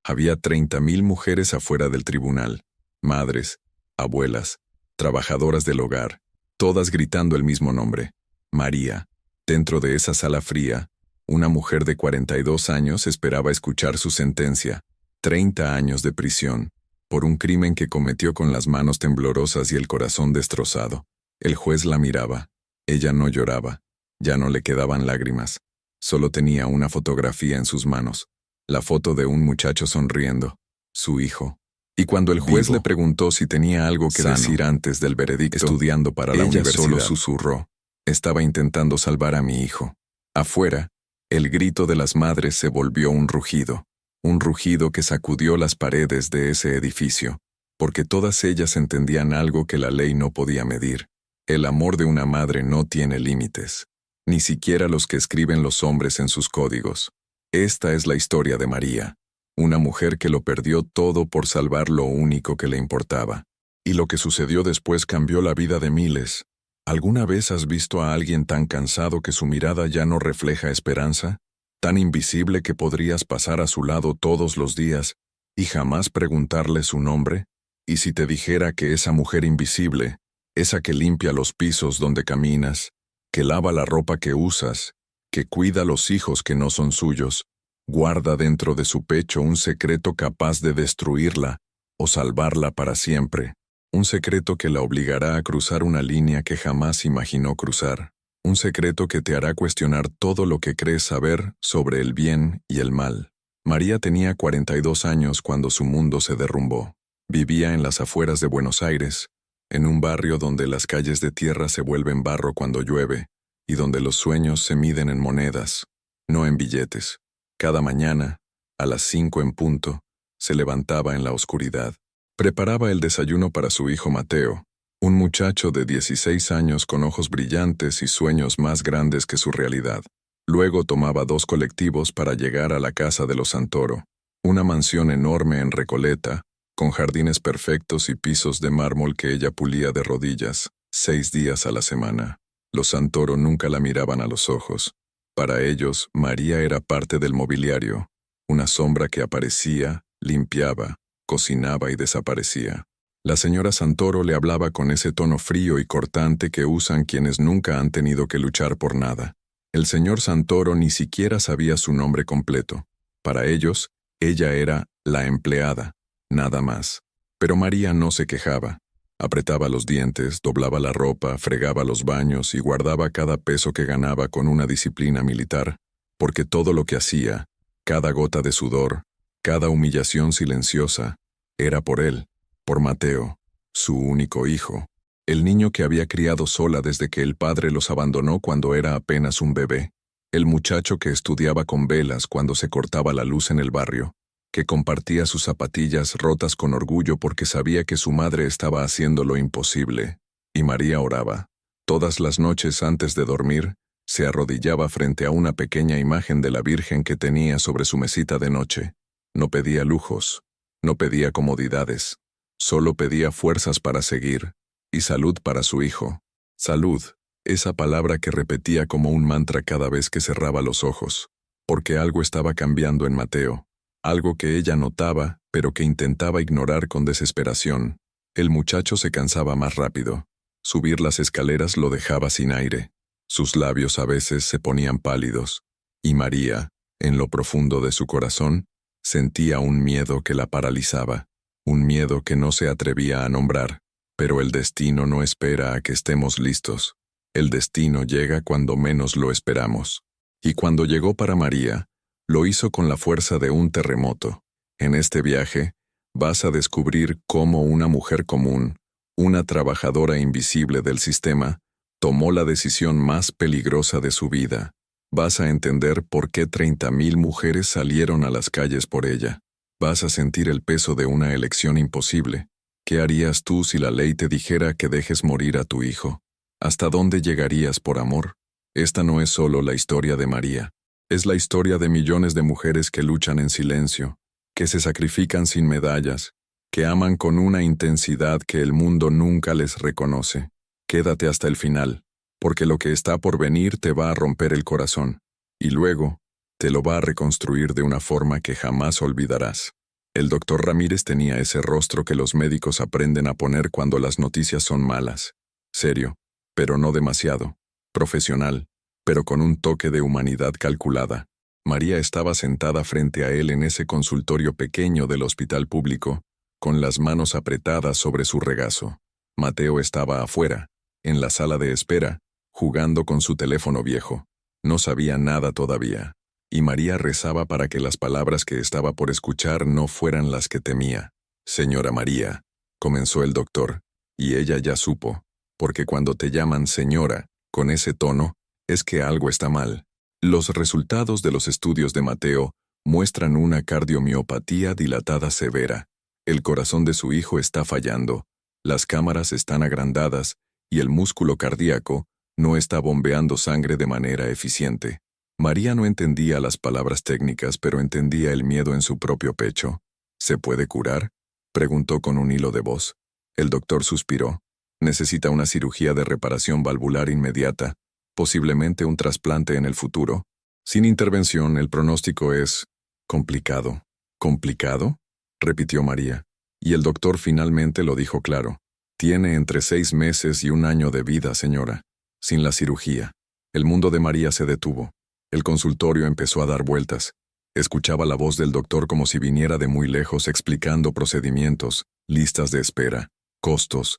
Había 30.000 mujeres afuera del tribunal, madres, abuelas, trabajadoras del hogar, todas gritando el mismo nombre, María. Dentro de esa sala fría, una mujer de 42 años esperaba escuchar su sentencia, 30 años de prisión, por un crimen que cometió con las manos temblorosas y el corazón destrozado. El juez la miraba. Ella no lloraba. Ya no le quedaban lágrimas. Solo tenía una fotografía en sus manos. La foto de un muchacho sonriendo. Su hijo. Y cuando el juez le preguntó si tenía algo que decir antes del veredicto, estudiando para la universidad, solo susurró. Estaba intentando salvar a mi hijo. Afuera, el grito de las madres se volvió un rugido que sacudió las paredes de ese edificio, porque todas ellas entendían algo que la ley no podía medir. El amor de una madre no tiene límites, ni siquiera los que escriben los hombres en sus códigos. Esta es la historia de María, una mujer que lo perdió todo por salvar lo único que le importaba. Y lo que sucedió después cambió la vida de miles. ¿Alguna vez has visto a alguien tan cansado que su mirada ya no refleja esperanza? Tan invisible que podrías pasar a su lado todos los días y jamás preguntarle su nombre? ¿Y si te dijera que esa mujer invisible, esa que limpia los pisos donde caminas, que lava la ropa que usas, que cuida los hijos que no son suyos, guarda dentro de su pecho un secreto capaz de destruirla o salvarla para siempre? Un secreto que la obligará a cruzar una línea que jamás imaginó cruzar. Un secreto que te hará cuestionar todo lo que crees saber sobre el bien y el mal. María tenía 42 años cuando su mundo se derrumbó. Vivía en las afueras de Buenos Aires, en un barrio donde las calles de tierra se vuelven barro cuando llueve, y donde los sueños se miden en monedas, no en billetes. Cada mañana, a las 5 en punto, se levantaba en la oscuridad. Preparaba el desayuno para su hijo Mateo, un muchacho de 16 años con ojos brillantes y sueños más grandes que su realidad. Luego tomaba 2 colectivos para llegar a la casa de los Santoro, una mansión enorme en Recoleta, con jardines perfectos y pisos de mármol que ella pulía de rodillas, 6 días a la semana. Los Santoro nunca la miraban a los ojos. Para ellos, María era parte del mobiliario, una sombra que aparecía, limpiaba, cocinaba y desaparecía. La señora Santoro le hablaba con ese tono frío y cortante que usan quienes nunca han tenido que luchar por nada. El señor Santoro ni siquiera sabía su nombre completo. Para ellos, ella era la empleada, nada más. Pero María no se quejaba. Apretaba los dientes, doblaba la ropa, fregaba los baños y guardaba cada peso que ganaba con una disciplina militar, porque todo lo que hacía, cada gota de sudor, cada humillación silenciosa, era por él. Por Mateo, su único hijo, el niño que había criado sola desde que el padre los abandonó cuando era apenas un bebé, el muchacho que estudiaba con velas cuando se cortaba la luz en el barrio, que compartía sus zapatillas rotas con orgullo porque sabía que su madre estaba haciendo lo imposible. Y María oraba. Todas las noches antes de dormir, se arrodillaba frente a una pequeña imagen de la Virgen que tenía sobre su mesita de noche. No pedía lujos, no pedía comodidades. Solo pedía fuerzas para seguir, y salud para su hijo. Salud, esa palabra que repetía como un mantra cada vez que cerraba los ojos, porque algo estaba cambiando en Mateo, algo que ella notaba, pero que intentaba ignorar con desesperación. El muchacho se cansaba más rápido. Subir las escaleras lo dejaba sin aire. Sus labios a veces se ponían pálidos, y María, en lo profundo de su corazón, sentía un miedo que la paralizaba. Un miedo que no se atrevía a nombrar, pero el destino no espera a que estemos listos. El destino llega cuando menos lo esperamos. Y cuando llegó para María, lo hizo con la fuerza de un terremoto. En este viaje, vas a descubrir cómo una mujer común, una trabajadora invisible del sistema, tomó la decisión más peligrosa de su vida. Vas a entender por qué 30.000 mujeres salieron a las calles por ella. Vas a sentir el peso de una elección imposible. ¿Qué harías tú si la ley te dijera que dejes morir a tu hijo? ¿Hasta dónde llegarías por amor? Esta no es solo la historia de María. Es la historia de millones de mujeres que luchan en silencio, que se sacrifican sin medallas, que aman con una intensidad que el mundo nunca les reconoce. Quédate hasta el final, porque lo que está por venir te va a romper el corazón, y luego te lo va a reconstruir de una forma que jamás olvidarás. El doctor Ramírez tenía ese rostro que los médicos aprenden a poner cuando las noticias son malas. Serio, pero no demasiado. Profesional, pero con un toque de humanidad calculada. María estaba sentada frente a él en ese consultorio pequeño del hospital público, con las manos apretadas sobre su regazo. Mateo estaba afuera, en la sala de espera, jugando con su teléfono viejo. No sabía nada todavía. Y María rezaba para que las palabras que estaba por escuchar no fueran las que temía. «Señora María», comenzó el doctor, y ella ya supo, porque cuando te llaman señora, con ese tono, es que algo está mal. Los resultados de los estudios de Mateo muestran una cardiomiopatía dilatada severa. El corazón de su hijo está fallando, las cámaras están agrandadas y el músculo cardíaco no está bombeando sangre de manera eficiente. María no entendía las palabras técnicas, pero entendía el miedo en su propio pecho. «¿Se puede curar?», preguntó con un hilo de voz. El doctor suspiró. «Necesita una cirugía de reparación valvular inmediata, posiblemente un trasplante en el futuro. Sin intervención, el pronóstico es complicado». «¿Complicado?», repitió María. Y el doctor finalmente lo dijo claro. «Tiene entre 6 meses y 1 año de vida, señora. Sin la cirugía». El mundo de María se detuvo. El consultorio empezó a dar vueltas. Escuchaba la voz del doctor como si viniera de muy lejos explicando procedimientos, listas de espera, costos.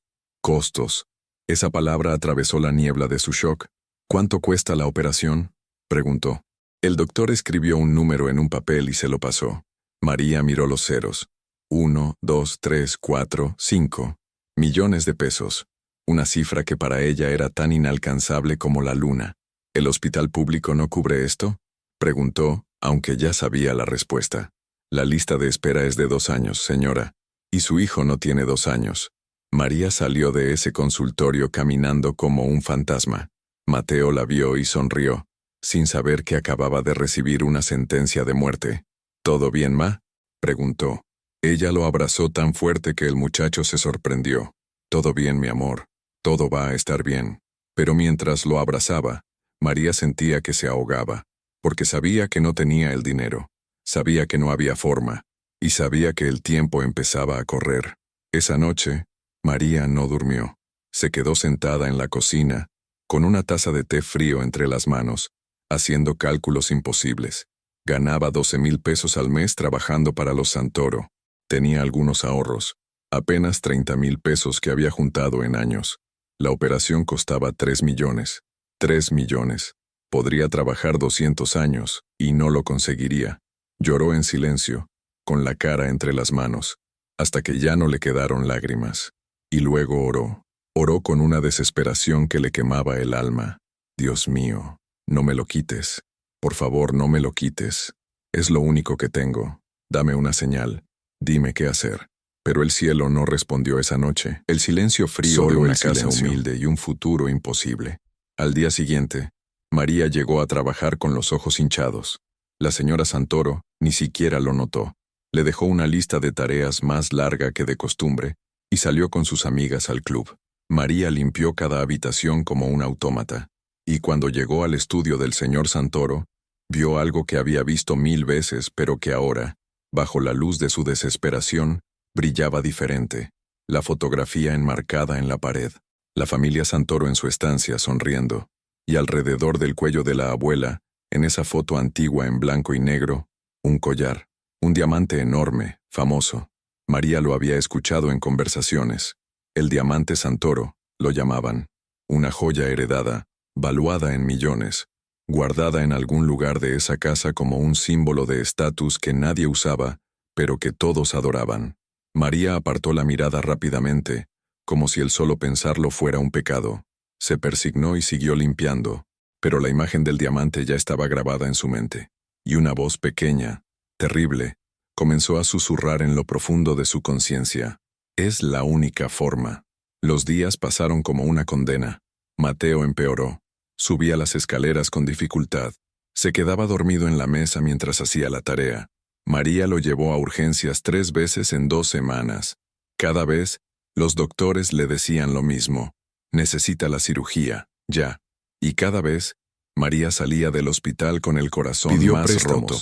Esa palabra atravesó la niebla de su shock. «¿Cuánto cuesta la operación?», preguntó. El doctor escribió un número en un papel y se lo pasó. María miró los ceros. 1, 2, 3, 4, 5. Millones de pesos. Una cifra que para ella era tan inalcanzable como la luna. «¿El hospital público no cubre esto?», preguntó, aunque ya sabía la respuesta. «La lista de espera es de 2 años, señora. Y su hijo no tiene 2 años». María salió de ese consultorio caminando como un fantasma. Mateo la vio y sonrió, sin saber que acababa de recibir una sentencia de muerte. «¿Todo bien, ma?», preguntó. Ella lo abrazó tan fuerte que el muchacho se sorprendió. «Todo bien, mi amor. Todo va a estar bien». Pero mientras lo abrazaba, María sentía que se ahogaba, porque sabía que no tenía el dinero, sabía que no había forma, y sabía que el tiempo empezaba a correr. Esa noche, María no durmió. Se quedó sentada en la cocina, con una taza de té frío entre las manos, haciendo cálculos imposibles. Ganaba 12,000 pesos al mes trabajando para los Santoro. Tenía algunos ahorros, apenas 30,000 pesos que había juntado en años. La operación costaba 3 millones. 3 millones. Podría trabajar 200 años, y no lo conseguiría. Lloró en silencio, con la cara entre las manos, hasta que ya no le quedaron lágrimas. Y luego oró. Oró con una desesperación que le quemaba el alma. «Dios mío, no me lo quites. Por favor, no me lo quites. Es lo único que tengo. Dame una señal. Dime qué hacer». Pero el cielo no respondió esa noche. El silencio frío de una casa humilde y un futuro imposible. Al día siguiente, María llegó a trabajar con los ojos hinchados. La señora Santoro ni siquiera lo notó. Le dejó una lista de tareas más larga que de costumbre y salió con sus amigas al club. María limpió cada habitación como un autómata, y cuando llegó al estudio del señor Santoro, vio algo que había visto 1000 veces, pero que ahora, bajo la luz de su desesperación, brillaba diferente. La fotografía enmarcada en la pared. La familia Santoro en su estancia sonriendo, y alrededor del cuello de la abuela, en esa foto antigua en blanco y negro, un collar, un diamante enorme, famoso. María lo había escuchado en conversaciones. El diamante Santoro, lo llamaban. Una joya heredada, valuada en millones, guardada en algún lugar de esa casa como un símbolo de estatus que nadie usaba, pero que todos adoraban. María apartó la mirada rápidamente, como si el solo pensarlo fuera un pecado. Se persignó y siguió limpiando, pero la imagen del diamante ya estaba grabada en su mente, y una voz pequeña, terrible, comenzó a susurrar en lo profundo de su conciencia. «Es la única forma». Los días pasaron como una condena. Mateo empeoró. Subía las escaleras con dificultad. Se quedaba dormido en la mesa mientras hacía la tarea. María lo llevó a urgencias 3 veces en 2 semanas. Cada vez, los doctores le decían lo mismo. «Necesita la cirugía, ya». Y cada vez, María salía del hospital con el corazón más roto.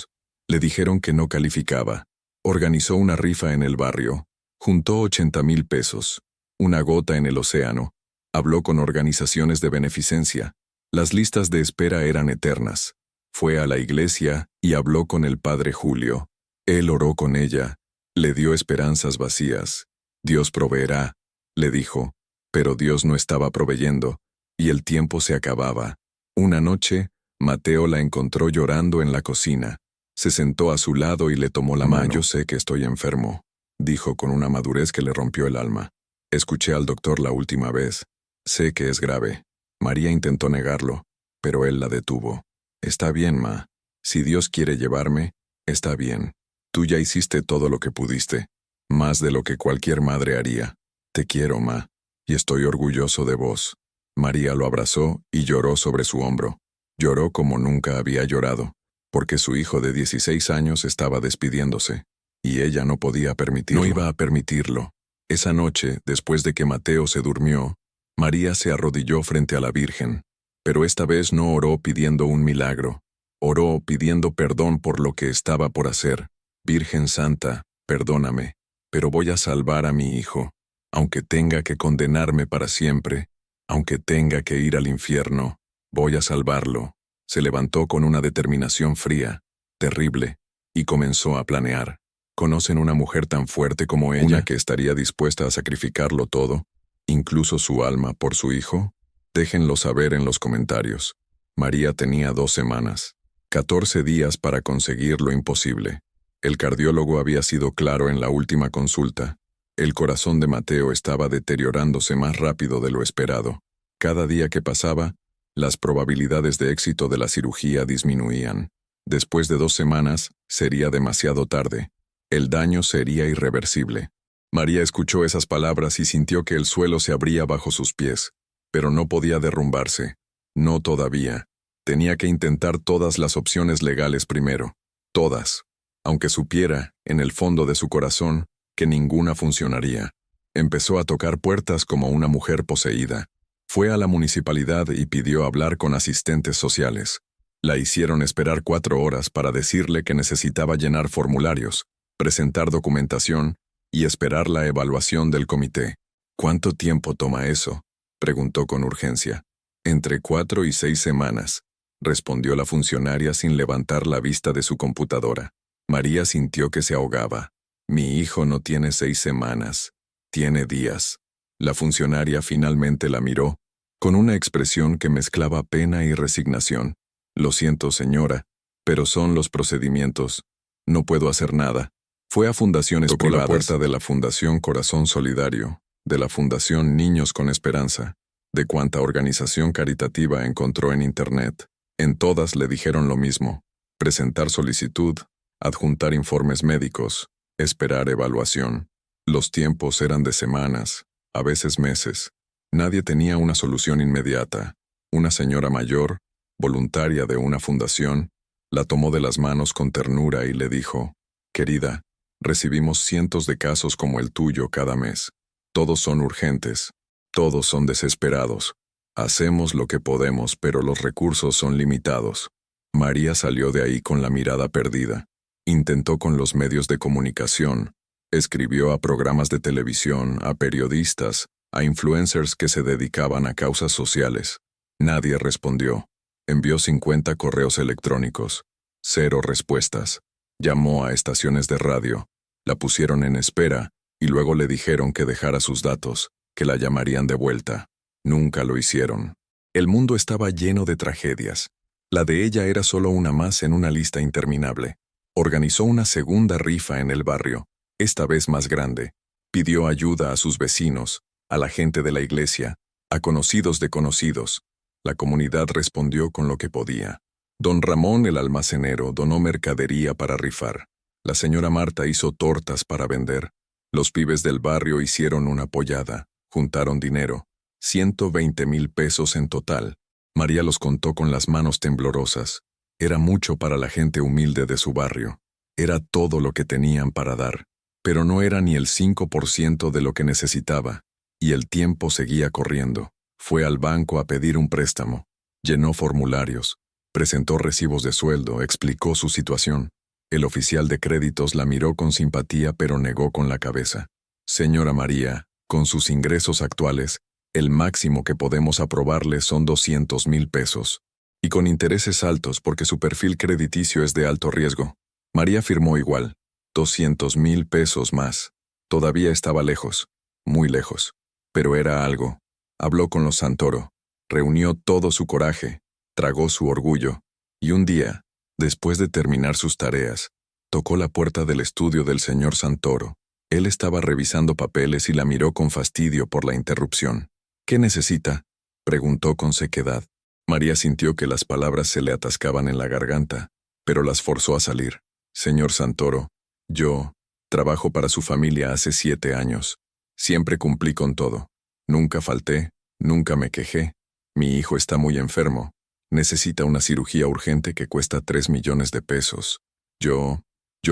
Le dijeron que no calificaba, Organizó una rifa en el barrio, juntó 80,000 pesos, una gota en el océano, habló con organizaciones de beneficencia. Las listas de espera eran eternas. Fue a la iglesia y habló con el padre Julio. Él oró con ella, le dio esperanzas vacías. Dios proveerá, le dijo, pero Dios no estaba proveyendo, y el tiempo se acababa. Una noche, Mateo la encontró llorando en la cocina. Se sentó a su lado y le tomó la mano. Yo sé que estoy enfermo, dijo con una madurez que le rompió el alma. Escuché al doctor la última vez. Sé que es grave. María intentó negarlo, pero él la detuvo. Está bien, ma. Si Dios quiere llevarme, está bien. Tú ya hiciste todo lo que pudiste, más de lo que cualquier madre haría. Te quiero, ma, y estoy orgulloso de vos. María lo abrazó y lloró sobre su hombro. Lloró como nunca había llorado, porque su hijo de 16 años estaba despidiéndose, y ella no podía permitirlo. No iba a permitirlo. Esa noche, después de que Mateo se durmió, María se arrodilló frente a la Virgen, pero esta vez no oró pidiendo un milagro. Oró pidiendo perdón por lo que estaba por hacer. Virgen Santa, perdóname, pero voy a salvar a mi hijo, aunque tenga que condenarme para siempre, aunque tenga que ir al infierno, voy a salvarlo. Se levantó con una determinación fría, terrible, y comenzó a planear. ¿Conocen una mujer tan fuerte como ella que estaría dispuesta a sacrificarlo todo, incluso su alma, por su hijo? Déjenlo saber en los comentarios. María tenía 2 semanas, 14 días para conseguir lo imposible. El cardiólogo había sido claro en la última consulta. El corazón de Mateo estaba deteriorándose más rápido de lo esperado. Cada día que pasaba, las probabilidades de éxito de la cirugía disminuían. Después de 2 semanas, sería demasiado tarde. El daño sería irreversible. María escuchó esas palabras y sintió que el suelo se abría bajo sus pies, pero no podía derrumbarse. No todavía. Tenía que intentar todas las opciones legales primero. Todas. Aunque supiera, en el fondo de su corazón, que ninguna funcionaría. Empezó a tocar puertas como una mujer poseída. Fue a la municipalidad y pidió hablar con asistentes sociales. La hicieron esperar 4 horas para decirle que necesitaba llenar formularios, presentar documentación y esperar la evaluación del comité. ¿Cuánto tiempo toma eso?, preguntó con urgencia. Entre 4 y 6 semanas, respondió la funcionaria sin levantar la vista de su computadora. María sintió que se ahogaba. Mi hijo no tiene 6 semanas, tiene días. La funcionaria finalmente la miró, con una expresión que mezclaba pena y resignación. Lo siento, señora, pero son los procedimientos. No puedo hacer nada. Fue a fundaciones privadas. Tocó la puerta de la Fundación Corazón Solidario, de la Fundación Niños con Esperanza, de cuanta organización caritativa encontró en Internet. En todas le dijeron lo mismo: presentar solicitud, adjuntar informes médicos, esperar evaluación. Los tiempos eran de semanas, a veces meses. Nadie tenía una solución inmediata. Una señora mayor, voluntaria de una fundación, la tomó de las manos con ternura y le dijo: querida, recibimos cientos de casos como el tuyo cada mes. Todos son urgentes, todos son desesperados. Hacemos lo que podemos, pero los recursos son limitados. María salió de ahí con la mirada perdida. Intentó con los medios de comunicación, escribió a programas de televisión, a periodistas, a influencers que se dedicaban a causas sociales. Nadie respondió. Envió 50 correos electrónicos. 0 respuestas. Llamó a estaciones de radio. La pusieron en espera y luego le dijeron que dejara sus datos, que la llamarían de vuelta. Nunca lo hicieron. El mundo estaba lleno de tragedias. La de ella era solo una más en una lista interminable. Organizó una segunda rifa en el barrio, esta vez más grande. Pidió ayuda a sus vecinos, a la gente de la iglesia, a conocidos de conocidos. La comunidad respondió con lo que podía. Don Ramón, el almacenero, donó mercadería para rifar. La señora Marta hizo tortas para vender. Los pibes del barrio hicieron una pollada, juntaron dinero, 120,000 pesos en total. María los contó con las manos temblorosas. Era mucho para la gente humilde de su barrio. Era todo lo que tenían para dar, pero no era ni el 5% de lo que necesitaba, y el tiempo seguía corriendo. Fue al banco a pedir un préstamo, llenó formularios, presentó recibos de sueldo, explicó su situación. El oficial de créditos la miró con simpatía pero negó con la cabeza. Señora María, con sus ingresos actuales, el máximo que podemos aprobarle son 200,000 pesos. Y con intereses altos porque su perfil crediticio es de alto riesgo. María firmó igual. 200,000 pesos más. Todavía estaba lejos, muy lejos. Pero era algo. Habló con los Santoro. Reunió todo su coraje, tragó su orgullo. Y un día, después de terminar sus tareas, tocó la puerta del estudio del señor Santoro. Él estaba revisando papeles y la miró con fastidio por la interrupción. ¿Qué necesita?, preguntó con sequedad. María sintió que las palabras se le atascaban en la garganta, pero las forzó a salir. Señor Santoro, yo trabajo para su familia hace 7 años. Siempre cumplí con todo. Nunca falté, nunca me quejé. Mi hijo está muy enfermo. Necesita una cirugía urgente que cuesta 3 millones de pesos. Yo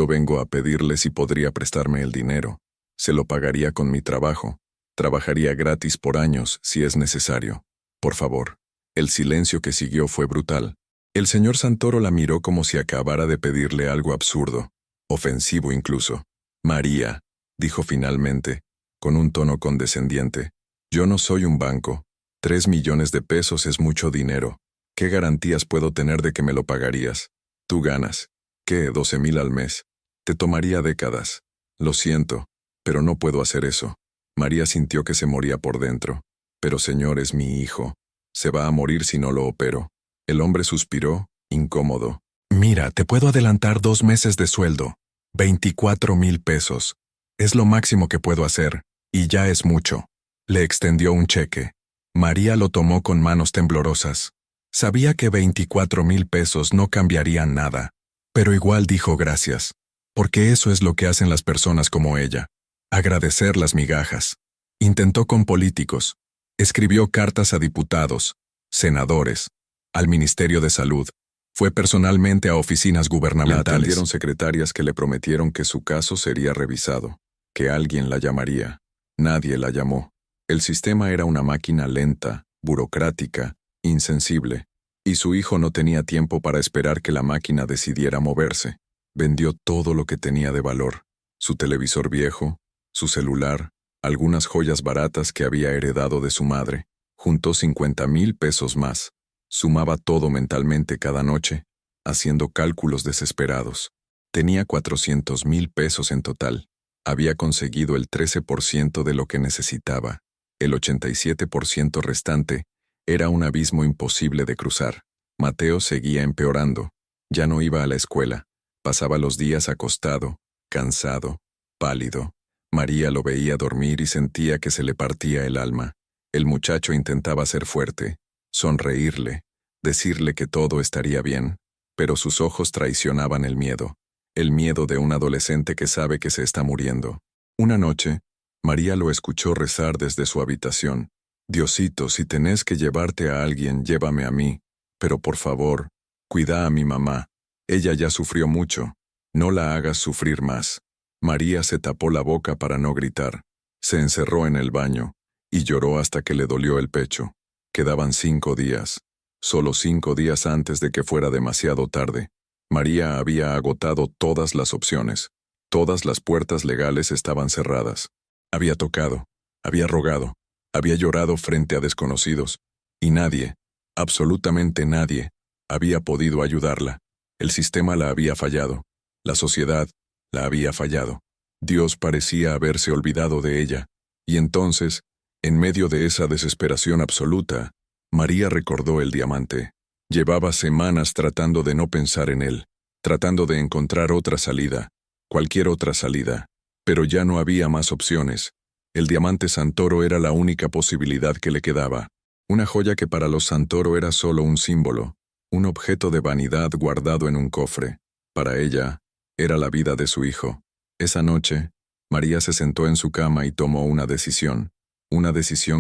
vengo a pedirle si podría prestarme el dinero. Se lo pagaría con mi trabajo. Trabajaría gratis por años si es necesario. Por favor. El silencio que siguió fue brutal. El señor Santoro la miró como si acabara de pedirle algo absurdo, ofensivo incluso. María, dijo finalmente, con un tono condescendiente, yo no soy un banco. 3 millones de pesos es mucho dinero. ¿Qué garantías puedo tener de que me lo pagarías? Tú ganas. ¿Qué? 12,000 al mes. Te tomaría décadas. Lo siento, pero no puedo hacer eso. María sintió que se moría por dentro. Pero señor, es mi hijo. Se va a morir si no lo opero. El hombre suspiró, incómodo. Mira, te puedo adelantar 2 meses de sueldo. 24,000 pesos. Es lo máximo que puedo hacer, y ya es mucho. Le extendió un cheque. María lo tomó con manos temblorosas. Sabía que 24,000 pesos no cambiarían nada, pero igual dijo gracias, porque eso es lo que hacen las personas como ella. Agradecer las migajas. Intentó con políticos. Escribió cartas a diputados, senadores, al Ministerio de Salud. Fue personalmente a oficinas gubernamentales. La atendieron secretarias que le prometieron que su caso sería revisado, que alguien la llamaría. Nadie la llamó. El sistema era una máquina lenta, burocrática, insensible, y su hijo no tenía tiempo para esperar que la máquina decidiera moverse. Vendió todo lo que tenía de valor, su televisor viejo, su celular, algunas joyas baratas que había heredado de su madre. Juntó 50,000 pesos más. Sumaba todo mentalmente cada noche, haciendo cálculos desesperados. Tenía 400,000 pesos en total. Había conseguido el 13% de lo que necesitaba. El 87% restante era un abismo imposible de cruzar. Mateo seguía empeorando. Ya no iba a la escuela. Pasaba los días acostado, cansado, pálido. María lo veía dormir y sentía que se le partía el alma. El muchacho intentaba ser fuerte, sonreírle, decirle que todo estaría bien, pero sus ojos traicionaban el miedo de un adolescente que sabe que se está muriendo. Una noche, María lo escuchó rezar desde su habitación. Diosito, si tenés que llevarte a alguien, llévame a mí, pero por favor, cuida a mi mamá. Ella ya sufrió mucho. No la hagas sufrir más. María se tapó la boca para no gritar. Se encerró en el baño y lloró hasta que le dolió el pecho. Quedaban 5 días. Solo 5 días antes de que fuera demasiado tarde. María había agotado todas las opciones. Todas las puertas legales estaban cerradas. Había tocado, había rogado, había llorado frente a desconocidos, y nadie, absolutamente nadie, había podido ayudarla. El sistema la había fallado. La sociedad la había fallado. Dios parecía haberse olvidado de ella. Y entonces, en medio de esa desesperación absoluta, María recordó el diamante. Llevaba semanas tratando de no pensar en él, tratando de encontrar otra salida, cualquier otra salida. Pero ya no había más opciones. El diamante Santoro era la única posibilidad que le quedaba. Una joya que para los Santoro era solo un símbolo, un objeto de vanidad guardado en un cofre. Para ella, era la vida de su hijo. Esa noche, María se sentó en su cama y tomó una decisión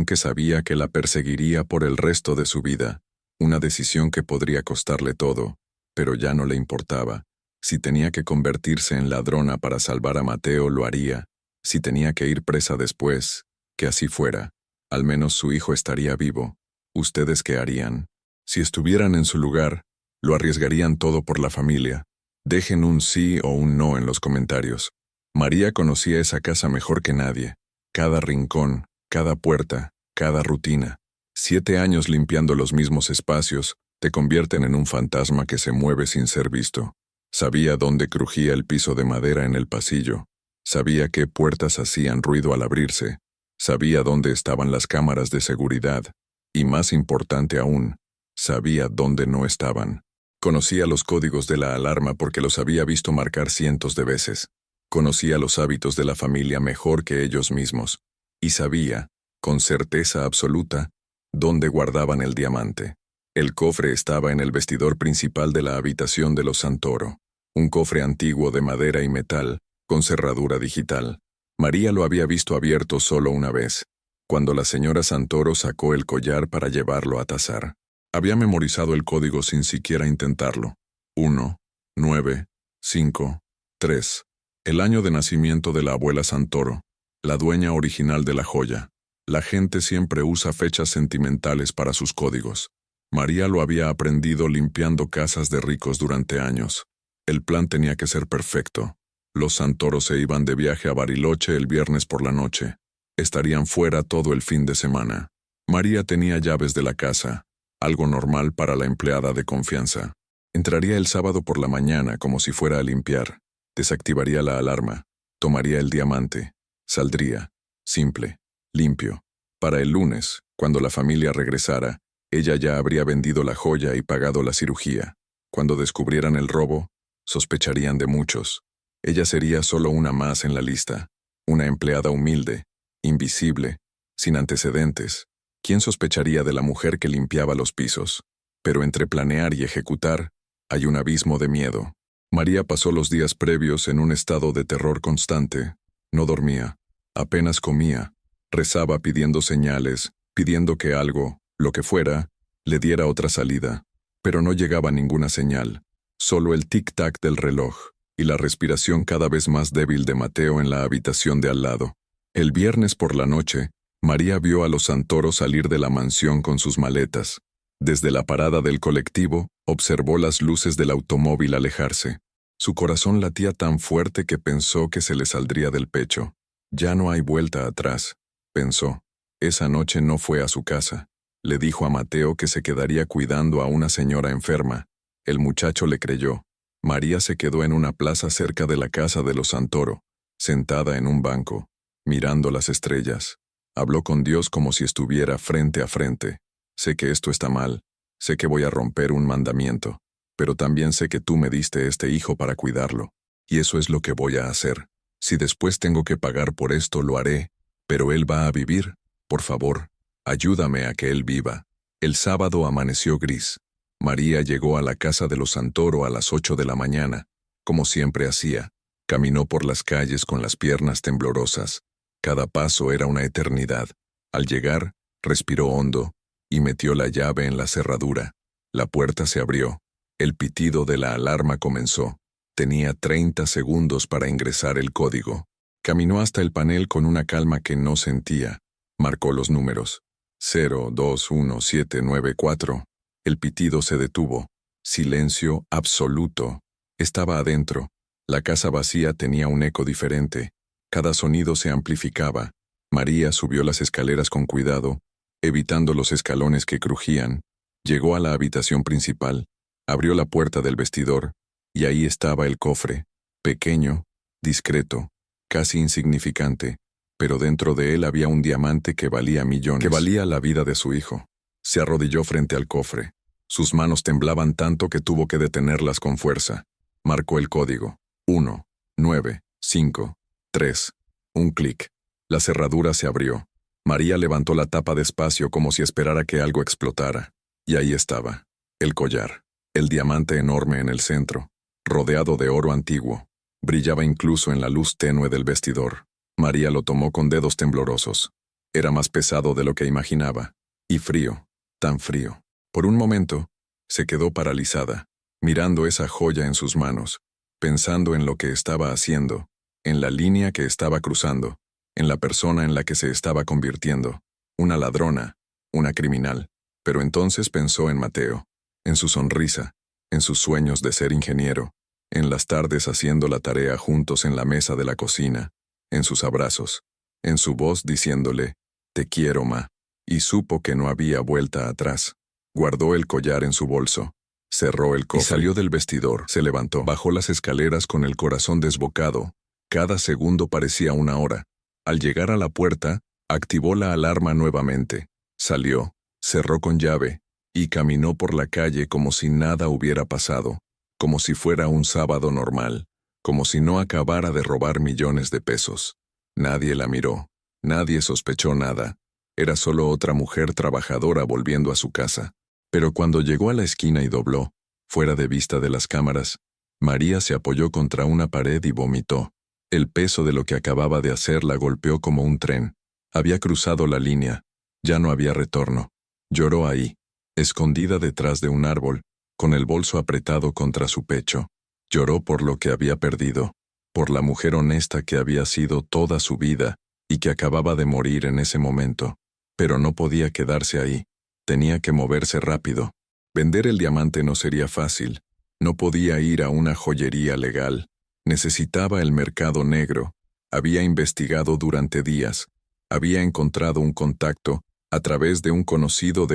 que sabía que la perseguiría por el resto de su vida, una decisión que podría costarle todo, pero ya no le importaba. Si tenía que convertirse en ladrona para salvar a Mateo, lo haría. Si tenía que ir presa después, que así fuera. Al menos su hijo estaría vivo. ¿Ustedes qué harían? Si estuvieran en su lugar, lo arriesgarían todo por la familia. Dejen un sí o un no en los comentarios. María conocía esa casa mejor que nadie. Cada rincón, cada puerta, cada rutina. 7 años limpiando los mismos espacios te convierten en un fantasma que se mueve sin ser visto. Sabía dónde crujía el piso de madera en el pasillo. Sabía qué puertas hacían ruido al abrirse. Sabía dónde estaban las cámaras de seguridad. Y más importante aún, sabía dónde no estaban. Conocía los códigos de la alarma porque los había visto marcar cientos de veces. Conocía los hábitos de la familia mejor que ellos mismos. Y sabía, con certeza absoluta, dónde guardaban el diamante. El cofre estaba en el vestidor principal de la habitación de los Santoro. Un cofre antiguo de madera y metal, con cerradura digital. María lo había visto abierto solo una vez, cuando la señora Santoro sacó el collar para llevarlo a tasar. Había memorizado el código sin siquiera intentarlo. 1, 9, 5, 3. El año de nacimiento de la abuela Santoro, la dueña original de la joya. La gente siempre usa fechas sentimentales para sus códigos. María lo había aprendido limpiando casas de ricos durante años. El plan tenía que ser perfecto. Los Santoro se iban de viaje a Bariloche el viernes por la noche. Estarían fuera todo el fin de semana. María tenía llaves de la casa, algo normal para la empleada de confianza. Entraría el sábado por la mañana como si fuera a limpiar. Desactivaría la alarma. Tomaría el diamante. Saldría. Simple. Limpio. Para el lunes, cuando la familia regresara, ella ya habría vendido la joya y pagado la cirugía. Cuando descubrieran el robo, sospecharían de muchos. Ella sería solo una más en la lista. Una empleada humilde, invisible, sin antecedentes. ¿Quién sospecharía de la mujer que limpiaba los pisos? Pero entre planear y ejecutar, hay un abismo de miedo. María pasó los días previos en un estado de terror constante. No dormía, apenas comía, rezaba pidiendo señales, pidiendo que algo, lo que fuera, le diera otra salida. Pero no llegaba ninguna señal, solo el tic-tac del reloj y la respiración cada vez más débil de Mateo en la habitación de al lado. El viernes por la noche, María vio a los Santoro salir de la mansión con sus maletas. Desde la parada del colectivo, observó las luces del automóvil alejarse. Su corazón latía tan fuerte que pensó que se le saldría del pecho. Ya no hay vuelta atrás, pensó. Esa noche no fue a su casa. Le dijo a Mateo que se quedaría cuidando a una señora enferma. El muchacho le creyó. María se quedó en una plaza cerca de la casa de los Santoro, sentada en un banco, mirando las estrellas. Habló con Dios como si estuviera frente a frente. Sé que esto está mal, sé que voy a romper un mandamiento, pero también sé que tú me diste este hijo para cuidarlo, y eso es lo que voy a hacer. Si después tengo que pagar por esto, lo haré, pero él va a vivir. Por favor, ayúdame a que él viva. El sábado amaneció gris. María llegó a la casa de los Santoro a las 8 de la mañana, como siempre hacía. Caminó por las calles con las piernas temblorosas. Cada paso era una eternidad. Al llegar, respiró hondo y metió la llave en la cerradura. La puerta se abrió. El pitido de la alarma comenzó. Tenía 30 segundos para ingresar el código. Caminó hasta el panel con una calma que no sentía. Marcó los números. 0, 2, 1, 7, 9, 4. El pitido se detuvo. Silencio absoluto. Estaba adentro. La casa vacía tenía un eco diferente. Cada sonido se amplificaba. María subió las escaleras con cuidado, evitando los escalones que crujían. Llegó a la habitación principal, abrió la puerta del vestidor, y ahí estaba el cofre, pequeño, discreto, casi insignificante, pero dentro de él había un diamante que valía millones, que valía la vida de su hijo. Se arrodilló frente al cofre. Sus manos temblaban tanto que tuvo que detenerlas con fuerza. Marcó el código. 1, 9, 5, 3. Un clic. La cerradura se abrió. María levantó la tapa despacio como si esperara que algo explotara. Y ahí estaba. El collar. El diamante enorme en el centro, rodeado de oro antiguo. Brillaba incluso en la luz tenue del vestidor. María lo tomó con dedos temblorosos. Era más pesado de lo que imaginaba. Y frío. Tan frío. Por un momento, se quedó paralizada, mirando esa joya en sus manos, pensando en lo que estaba haciendo, en la línea que estaba cruzando, en la persona en la que se estaba convirtiendo, una ladrona, una criminal. Pero entonces pensó en Mateo, en su sonrisa, en sus sueños de ser ingeniero, en las tardes haciendo la tarea juntos en la mesa de la cocina, en sus abrazos, en su voz diciéndole, «Te quiero, ma», y supo que no había vuelta atrás. Guardó el collar en su bolso, cerró el cofre y salió del vestidor. Se levantó, bajó las escaleras con el corazón desbocado. Cada segundo parecía una hora. Al llegar a la puerta, activó la alarma nuevamente. Salió, cerró con llave, y caminó por la calle como si nada hubiera pasado, como si fuera un sábado normal, como si no acabara de robar millones de pesos. Nadie la miró, nadie sospechó nada. Era solo otra mujer trabajadora volviendo a su casa. Pero cuando llegó a la esquina y dobló, fuera de vista de las cámaras, María se apoyó contra una pared y vomitó. El peso de lo que acababa de hacer la golpeó como un tren. Había cruzado la línea. Ya no había retorno. Lloró ahí, escondida detrás de un árbol, con el bolso apretado contra su pecho. Lloró por lo que había perdido, por la mujer honesta que había sido toda su vida y que acababa de morir en ese momento. Pero no podía quedarse ahí. Tenía que moverse rápido. Vender el diamante no sería fácil. No podía ir a una joyería legal. Necesitaba el mercado negro. Había investigado durante días. Había encontrado un contacto a través de un conocido,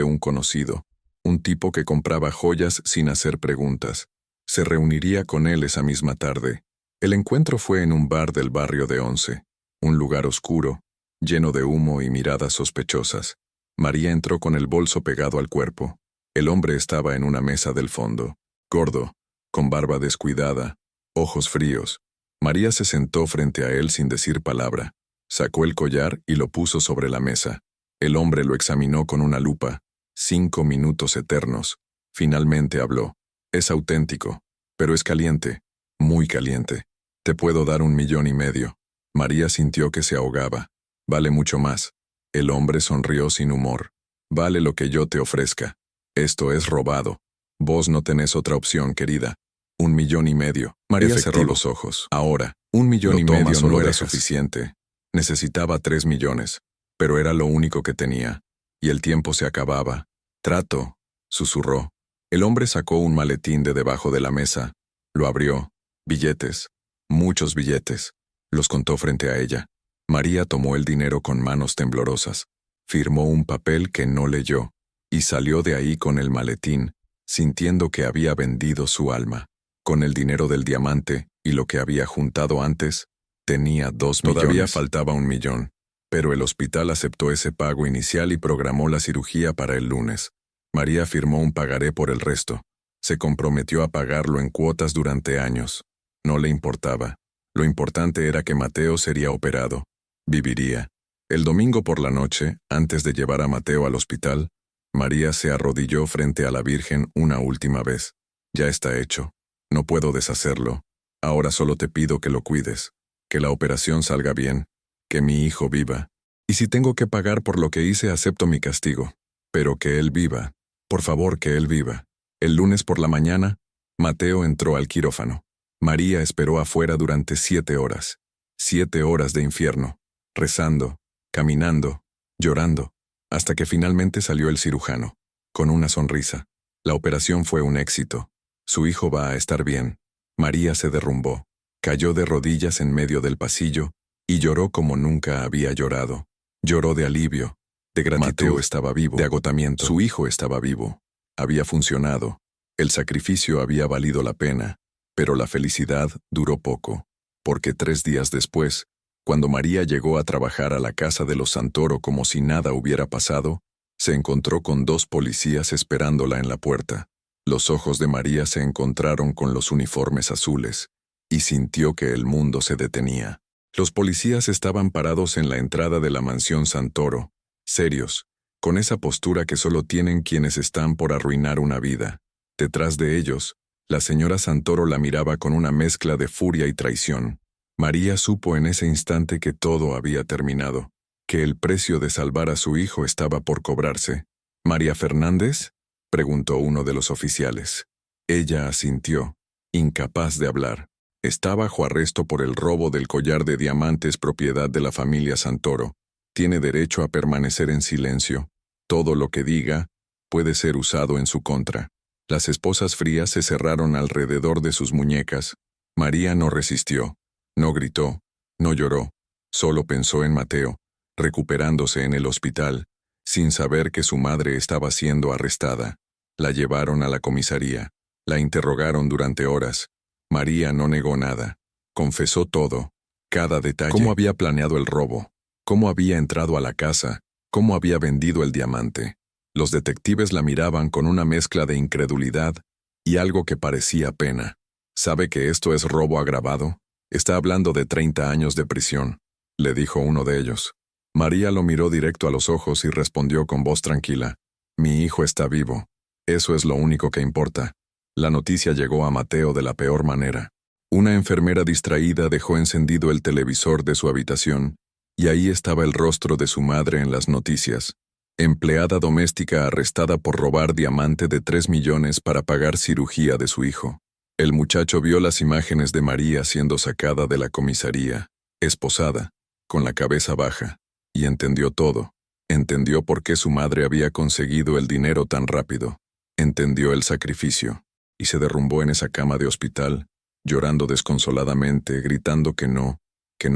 un tipo que compraba joyas sin hacer preguntas. Se reuniría con él esa misma tarde. El encuentro fue en un bar del barrio de Once, un lugar oscuro, lleno de humo y miradas sospechosas. María entró con el bolso pegado al cuerpo. El hombre estaba en una mesa del fondo, gordo, con barba descuidada, ojos fríos. María se sentó frente a él sin decir palabra. Sacó el collar y lo puso sobre la mesa. El hombre lo examinó con una lupa. 5 minutos eternos. Finalmente habló. «Es auténtico, pero es caliente, muy caliente. Te puedo dar 1,5 millones». María sintió que se ahogaba. «Vale mucho más». El hombre sonrió sin humor. «Vale lo que yo te ofrezca. Esto es robado. Vos no tenés otra opción, querida. 1,5 millones». María cerró los ojos. Ahora, 1,5 millones no era suficiente. Necesitaba 3 millones, pero era lo único que tenía. Y el tiempo se acababa. «Trato», susurró. El hombre sacó un maletín de debajo de la mesa. Lo abrió. Billetes. Muchos billetes. Los contó frente a ella. María tomó el dinero con manos temblorosas. Firmó un papel que no leyó. Y salió de ahí con el maletín, sintiendo que había vendido su alma. Con el dinero del diamante y lo que había juntado antes, tenía 2 millones. Todavía faltaba 1 millón. Pero el hospital aceptó ese pago inicial y programó la cirugía para el lunes. María firmó un pagaré por el resto. Se comprometió a pagarlo en cuotas durante años. No le importaba. Lo importante era que Mateo sería operado. Viviría. El domingo por la noche, antes de llevar a Mateo al hospital, María se arrodilló frente a la Virgen una última vez. «Ya está hecho. No puedo deshacerlo. Ahora solo te pido que lo cuides, que la operación salga bien, que mi hijo viva. Y si tengo que pagar por lo que hice, acepto mi castigo. Pero que él viva. Por favor, que él viva». El lunes por la mañana, Mateo entró al quirófano. María esperó afuera durante 7 horas. 7 horas de infierno, rezando, caminando, llorando, hasta que finalmente salió el cirujano, con una sonrisa. La operación fue un éxito. Su hijo va a estar bien. María se derrumbó, cayó de rodillas en medio del pasillo y lloró como nunca había llorado. Lloró de alivio, de gratitud. Mateo estaba vivo, de agotamiento. Su hijo estaba vivo. Había funcionado. El sacrificio había valido la pena, pero la felicidad duró poco, porque 3 días después, cuando María llegó a trabajar a la casa de los Santoro como si nada hubiera pasado, se encontró con 2 policías esperándola en la puerta. Los ojos de María se encontraron con los uniformes azules, y sintió que el mundo se detenía. Los policías estaban parados en la entrada de la mansión Santoro, serios, con esa postura que solo tienen quienes están por arruinar una vida. Detrás de ellos, la señora Santoro la miraba con una mezcla de furia y traición. María supo en ese instante que todo había terminado, que el precio de salvar a su hijo estaba por cobrarse. «¿María Fernández?», preguntó uno de los oficiales. Ella asintió, incapaz de hablar. Está bajo arresto por el robo del collar de diamantes propiedad de la familia Santoro. Tiene derecho a permanecer en silencio. Todo lo que diga puede ser usado en su contra. Las esposas frías se cerraron alrededor de sus muñecas, María no resistió, no gritó, no lloró, solo pensó en Mateo, recuperándose en el hospital, sin saber que su madre estaba siendo arrestada. La llevaron a la comisaría, la interrogaron durante horas. María no negó nada, confesó todo, cada detalle. Cómo había planeado el robo, cómo había entrado a la casa, cómo había vendido el diamante. Los detectives la miraban con una mezcla de incredulidad y algo que parecía pena. ¿Sabe que esto es robo agravado? Está hablando de 30 años de prisión, le dijo uno de ellos. María lo miró directo a los ojos y respondió con voz tranquila. Mi hijo está vivo. Eso es lo único que importa. La noticia llegó a Mateo de la peor manera. Una enfermera distraída dejó encendido el televisor de su habitación, y ahí estaba el rostro de su madre en las noticias. Empleada doméstica arrestada por robar diamante de 3 millones para pagar cirugía de su hijo. El muchacho vio las imágenes de María siendo sacada de la comisaría, esposada, con la cabeza baja, y entendió todo. Entendió por qué su madre había conseguido el dinero tan rápido. Entendió el sacrificio, y se derrumbó en esa cama de hospital, llorando desconsoladamente, gritando que no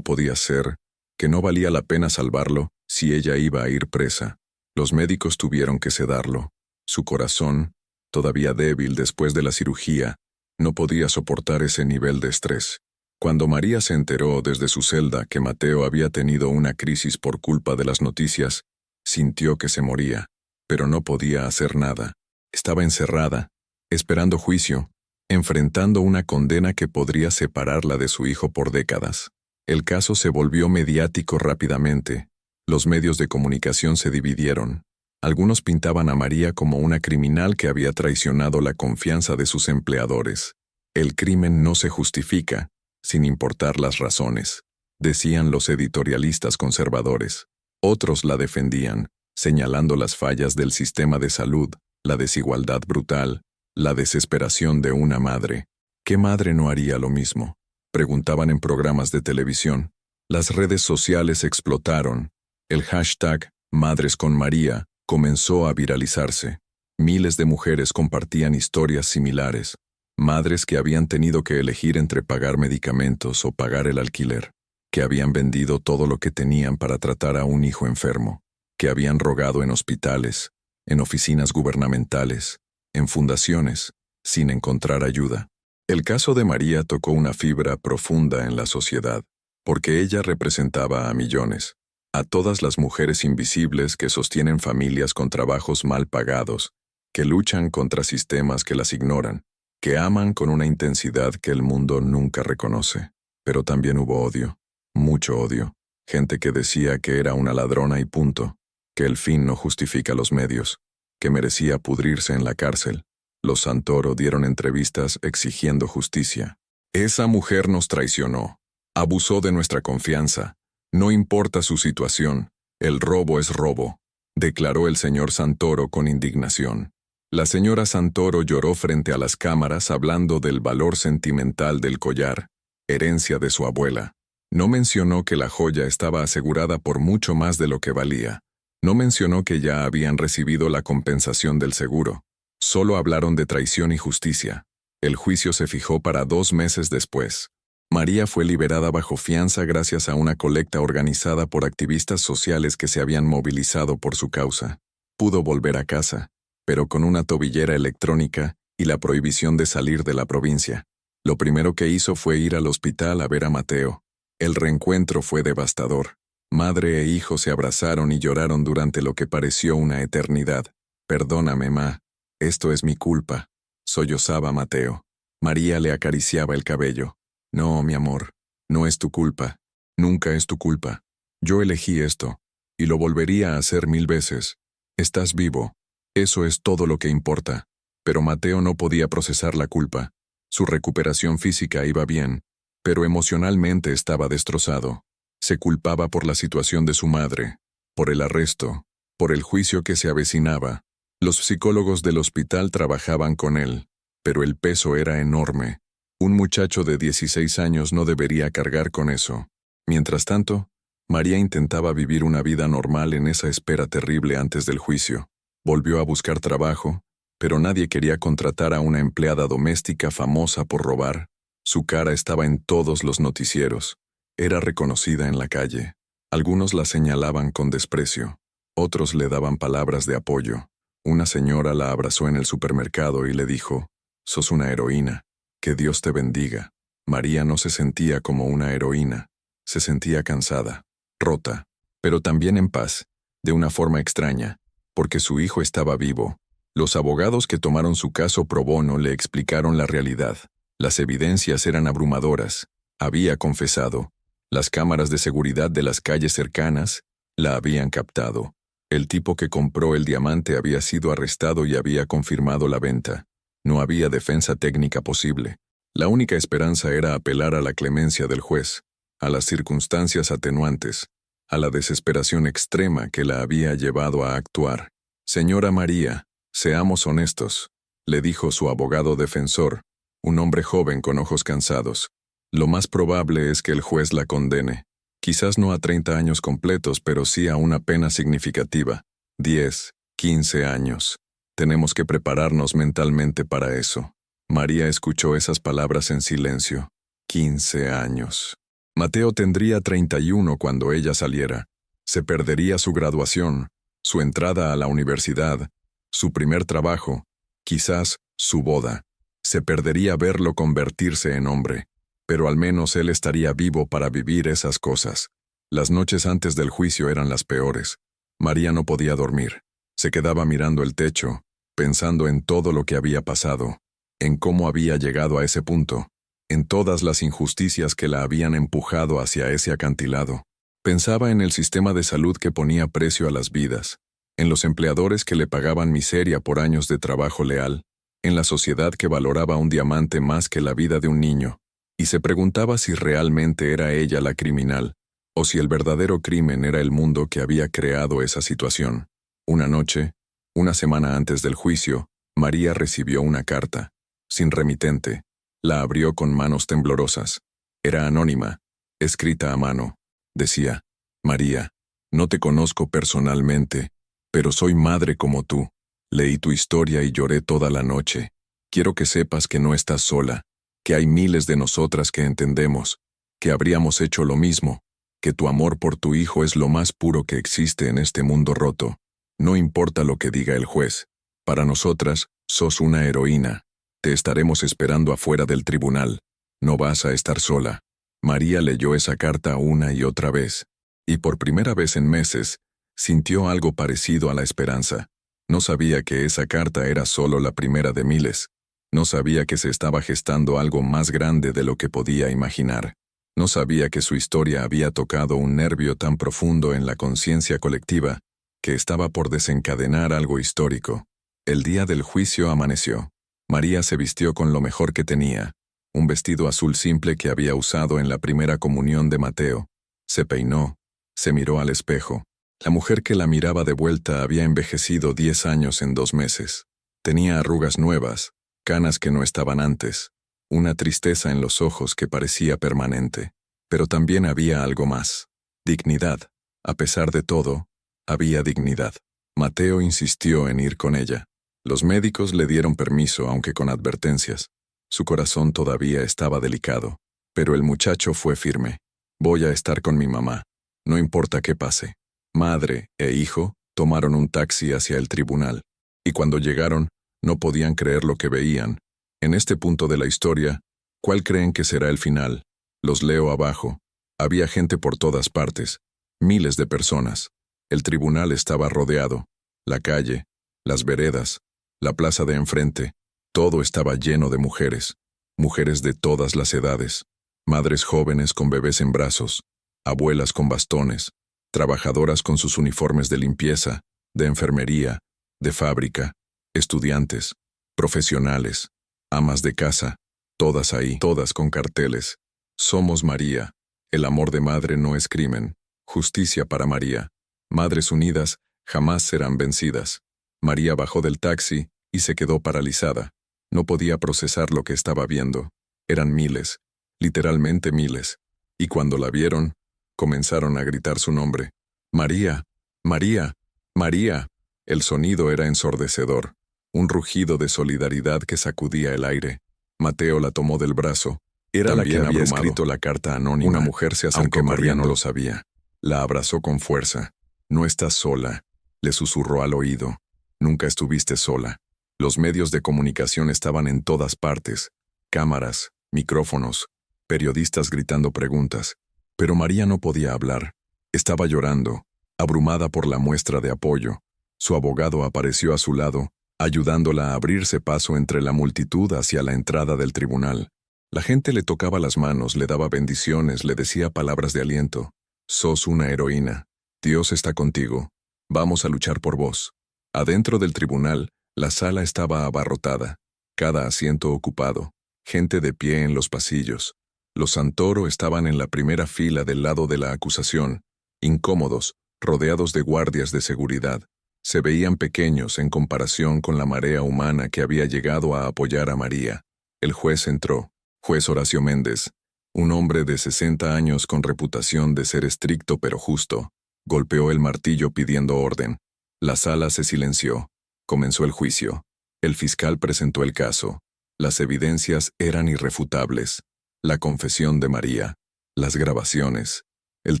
podía ser, que no valía la pena salvarlo si ella iba a ir presa. Los médicos tuvieron que sedarlo. Su corazón, todavía débil después de la cirugía, no podía soportar ese nivel de estrés. Cuando María se enteró desde su celda que Mateo había tenido una crisis por culpa de las noticias, sintió que se moría, pero no podía hacer nada. Estaba encerrada, esperando juicio, enfrentando una condena que podría separarla de su hijo por décadas. El caso se volvió mediático rápidamente. Los medios de comunicación se dividieron. Algunos pintaban a María como una criminal que había traicionado la confianza de sus empleadores. El crimen no se justifica, sin importar las razones, decían los editorialistas conservadores. Otros la defendían, señalando las fallas del sistema de salud, la desigualdad brutal, la desesperación de una madre. ¿Qué madre no haría lo mismo?, preguntaban en programas de televisión. Las redes sociales explotaron. El hashtag Madres con María comenzó a viralizarse. Miles de mujeres compartían historias similares. Madres que habían tenido que elegir entre pagar medicamentos o pagar el alquiler, que habían vendido todo lo que tenían para tratar a un hijo enfermo, que habían rogado en hospitales, en oficinas gubernamentales, en fundaciones, sin encontrar ayuda. El caso de María tocó una fibra profunda en la sociedad, porque ella representaba a millones, a todas las mujeres invisibles que sostienen familias con trabajos mal pagados, que luchan contra sistemas que las ignoran, que aman con una intensidad que el mundo nunca reconoce. Pero también hubo odio, mucho odio, gente que decía que era una ladrona y punto, que el fin no justifica los medios, que merecía pudrirse en la cárcel. Los Santoro dieron entrevistas exigiendo justicia. Esa mujer nos traicionó, abusó de nuestra confianza. No importa su situación, el robo es robo, declaró el señor Santoro con indignación. La señora Santoro lloró frente a las cámaras hablando del valor sentimental del collar, herencia de su abuela. No mencionó que la joya estaba asegurada por mucho más de lo que valía. No mencionó que ya habían recibido la compensación del seguro. Solo hablaron de traición y justicia. El juicio se fijó para 2 meses después. María fue liberada bajo fianza gracias a una colecta organizada por activistas sociales que se habían movilizado por su causa. Pudo volver a casa, pero con una tobillera electrónica y la prohibición de salir de la provincia. Lo primero que hizo fue ir al hospital a ver a Mateo. El reencuentro fue devastador. Madre e hijo se abrazaron y lloraron durante lo que pareció una eternidad. Perdóname, ma. Esto es mi culpa, sollozaba Mateo. María le acariciaba el cabello. No, mi amor, no es tu culpa. Nunca es tu culpa. Yo elegí esto, y lo volvería a hacer 1000 veces. Estás vivo. Eso es todo lo que importa. Pero Mateo no podía procesar la culpa. Su recuperación física iba bien, pero emocionalmente estaba destrozado. Se culpaba por la situación de su madre, por el arresto, por el juicio que se avecinaba. Los psicólogos del hospital trabajaban con él, pero el peso era enorme. Un muchacho de 16 años no debería cargar con eso. Mientras tanto, María intentaba vivir una vida normal en esa espera terrible antes del juicio. Volvió a buscar trabajo, pero nadie quería contratar a una empleada doméstica famosa por robar. Su cara estaba en todos los noticieros. Era reconocida en la calle. Algunos la señalaban con desprecio. Otros le daban palabras de apoyo. Una señora la abrazó en el supermercado y le dijo: «Sos una heroína. Que Dios te bendiga». María no se sentía como una heroína. Se sentía cansada, rota, pero también en paz, de una forma extraña, porque su hijo estaba vivo. Los abogados que tomaron su caso pro bono le explicaron la realidad. Las evidencias eran abrumadoras. Había confesado. Las cámaras de seguridad de las calles cercanas la habían captado. El tipo que compró el diamante había sido arrestado y había confirmado la venta. No había defensa técnica posible. La única esperanza era apelar a la clemencia del juez, a las circunstancias atenuantes, a la desesperación extrema que la había llevado a actuar. «Señora María, seamos honestos», le dijo su abogado defensor, un hombre joven con ojos cansados. «Lo más probable es que el juez la condene. Quizás no a 30 años completos, pero sí a una pena significativa. 10, 15 años. Tenemos que prepararnos mentalmente para eso». María escuchó esas palabras en silencio. 15 años. Mateo tendría 31 cuando ella saliera. Se perdería su graduación, su entrada a la universidad, su primer trabajo, quizás su boda. Se perdería verlo convertirse en hombre. Pero al menos él estaría vivo para vivir esas cosas. Las noches antes del juicio eran las peores. María no podía dormir. Se quedaba mirando el techo, pensando en todo lo que había pasado, en cómo había llegado a ese punto, en todas las injusticias que la habían empujado hacia ese acantilado. Pensaba en el sistema de salud que ponía precio a las vidas, en los empleadores que le pagaban miseria por años de trabajo leal, en la sociedad que valoraba un diamante más que la vida de un niño, y se preguntaba si realmente era ella la criminal, o si el verdadero crimen era el mundo que había creado esa situación. Una noche, una semana antes del juicio, María recibió una carta, sin remitente. La abrió con manos temblorosas. Era anónima, escrita a mano. Decía: «María, no te conozco personalmente, pero soy madre como tú. Leí tu historia y lloré toda la noche. Quiero que sepas que no estás sola, que hay miles de nosotras que entendemos, que habríamos hecho lo mismo, que tu amor por tu hijo es lo más puro que existe en este mundo roto. No importa lo que diga el juez. Para nosotras, sos una heroína. Te estaremos esperando afuera del tribunal. No vas a estar sola». María leyó esa carta una y otra vez, y por primera vez en meses, sintió algo parecido a la esperanza. No sabía que esa carta era solo la primera de miles. No sabía que se estaba gestando algo más grande de lo que podía imaginar. No sabía que su historia había tocado un nervio tan profundo en la conciencia colectiva, que estaba por desencadenar algo histórico. El día del juicio amaneció. María se vistió con lo mejor que tenía, un vestido azul simple que había usado en la primera comunión de Mateo. Se peinó, se miró al espejo. La mujer que la miraba de vuelta había envejecido 10 años en 2 meses. Tenía arrugas nuevas, canas que no estaban antes, una tristeza en los ojos que parecía permanente. Pero también había algo más. Dignidad. A pesar de todo, había dignidad. Mateo insistió en ir con ella. Los médicos le dieron permiso, aunque con advertencias. Su corazón todavía estaba delicado, pero el muchacho fue firme. «Voy a estar con mi mamá. No importa qué pase». Madre e hijo tomaron un taxi hacia el tribunal, y cuando llegaron, no podían creer lo que veían. En este punto de la historia, ¿cuál creen que será el final? Los leo abajo. Había gente por todas partes, miles de personas. El tribunal estaba rodeado. La calle, las veredas, la plaza de enfrente, todo estaba lleno de mujeres. Mujeres de todas las edades. Madres jóvenes con bebés en brazos, abuelas con bastones, trabajadoras con sus uniformes de limpieza, de enfermería, de fábrica, estudiantes, profesionales, amas de casa, todas ahí, todas con carteles. «Somos María. El amor de madre no es crimen. Justicia para María. Madres unidas jamás serán vencidas». María bajó del taxi y se quedó paralizada. No podía procesar lo que estaba viendo. Eran miles, literalmente miles. Y cuando la vieron, comenzaron a gritar su nombre. «María, María, María». El sonido era ensordecedor, un rugido de solidaridad que sacudía el aire. Mateo la tomó del brazo, Era También la que había abrumado. escrito la carta anónima. Una mujer se acercó aunque María no corriendo. lo sabía. La abrazó con fuerza. No estás sola, le susurró al oído. Nunca estuviste sola. Los medios de comunicación estaban en todas partes. Cámaras, micrófonos, periodistas gritando preguntas. Pero María no podía hablar. Estaba llorando, abrumada por la muestra de apoyo. Su abogado apareció a su lado, ayudándola a abrirse paso entre la multitud hacia la entrada del tribunal. La gente le tocaba las manos, le daba bendiciones, le decía palabras de aliento. Sos una heroína. Dios está contigo. Vamos a luchar por vos. Adentro del tribunal, la sala estaba abarrotada, cada asiento ocupado, gente de pie en los pasillos. Los Santoro estaban en la primera fila del lado de la acusación, incómodos, rodeados de guardias de seguridad. Se veían pequeños en comparación con la marea humana que había llegado a apoyar a María. El juez entró. Juez Horacio Méndez, un hombre de 60 años con reputación de ser estricto pero justo, golpeó el martillo pidiendo orden. La sala se silenció. Comenzó el juicio. El fiscal presentó el caso. Las evidencias eran irrefutables. La confesión de María, las grabaciones, el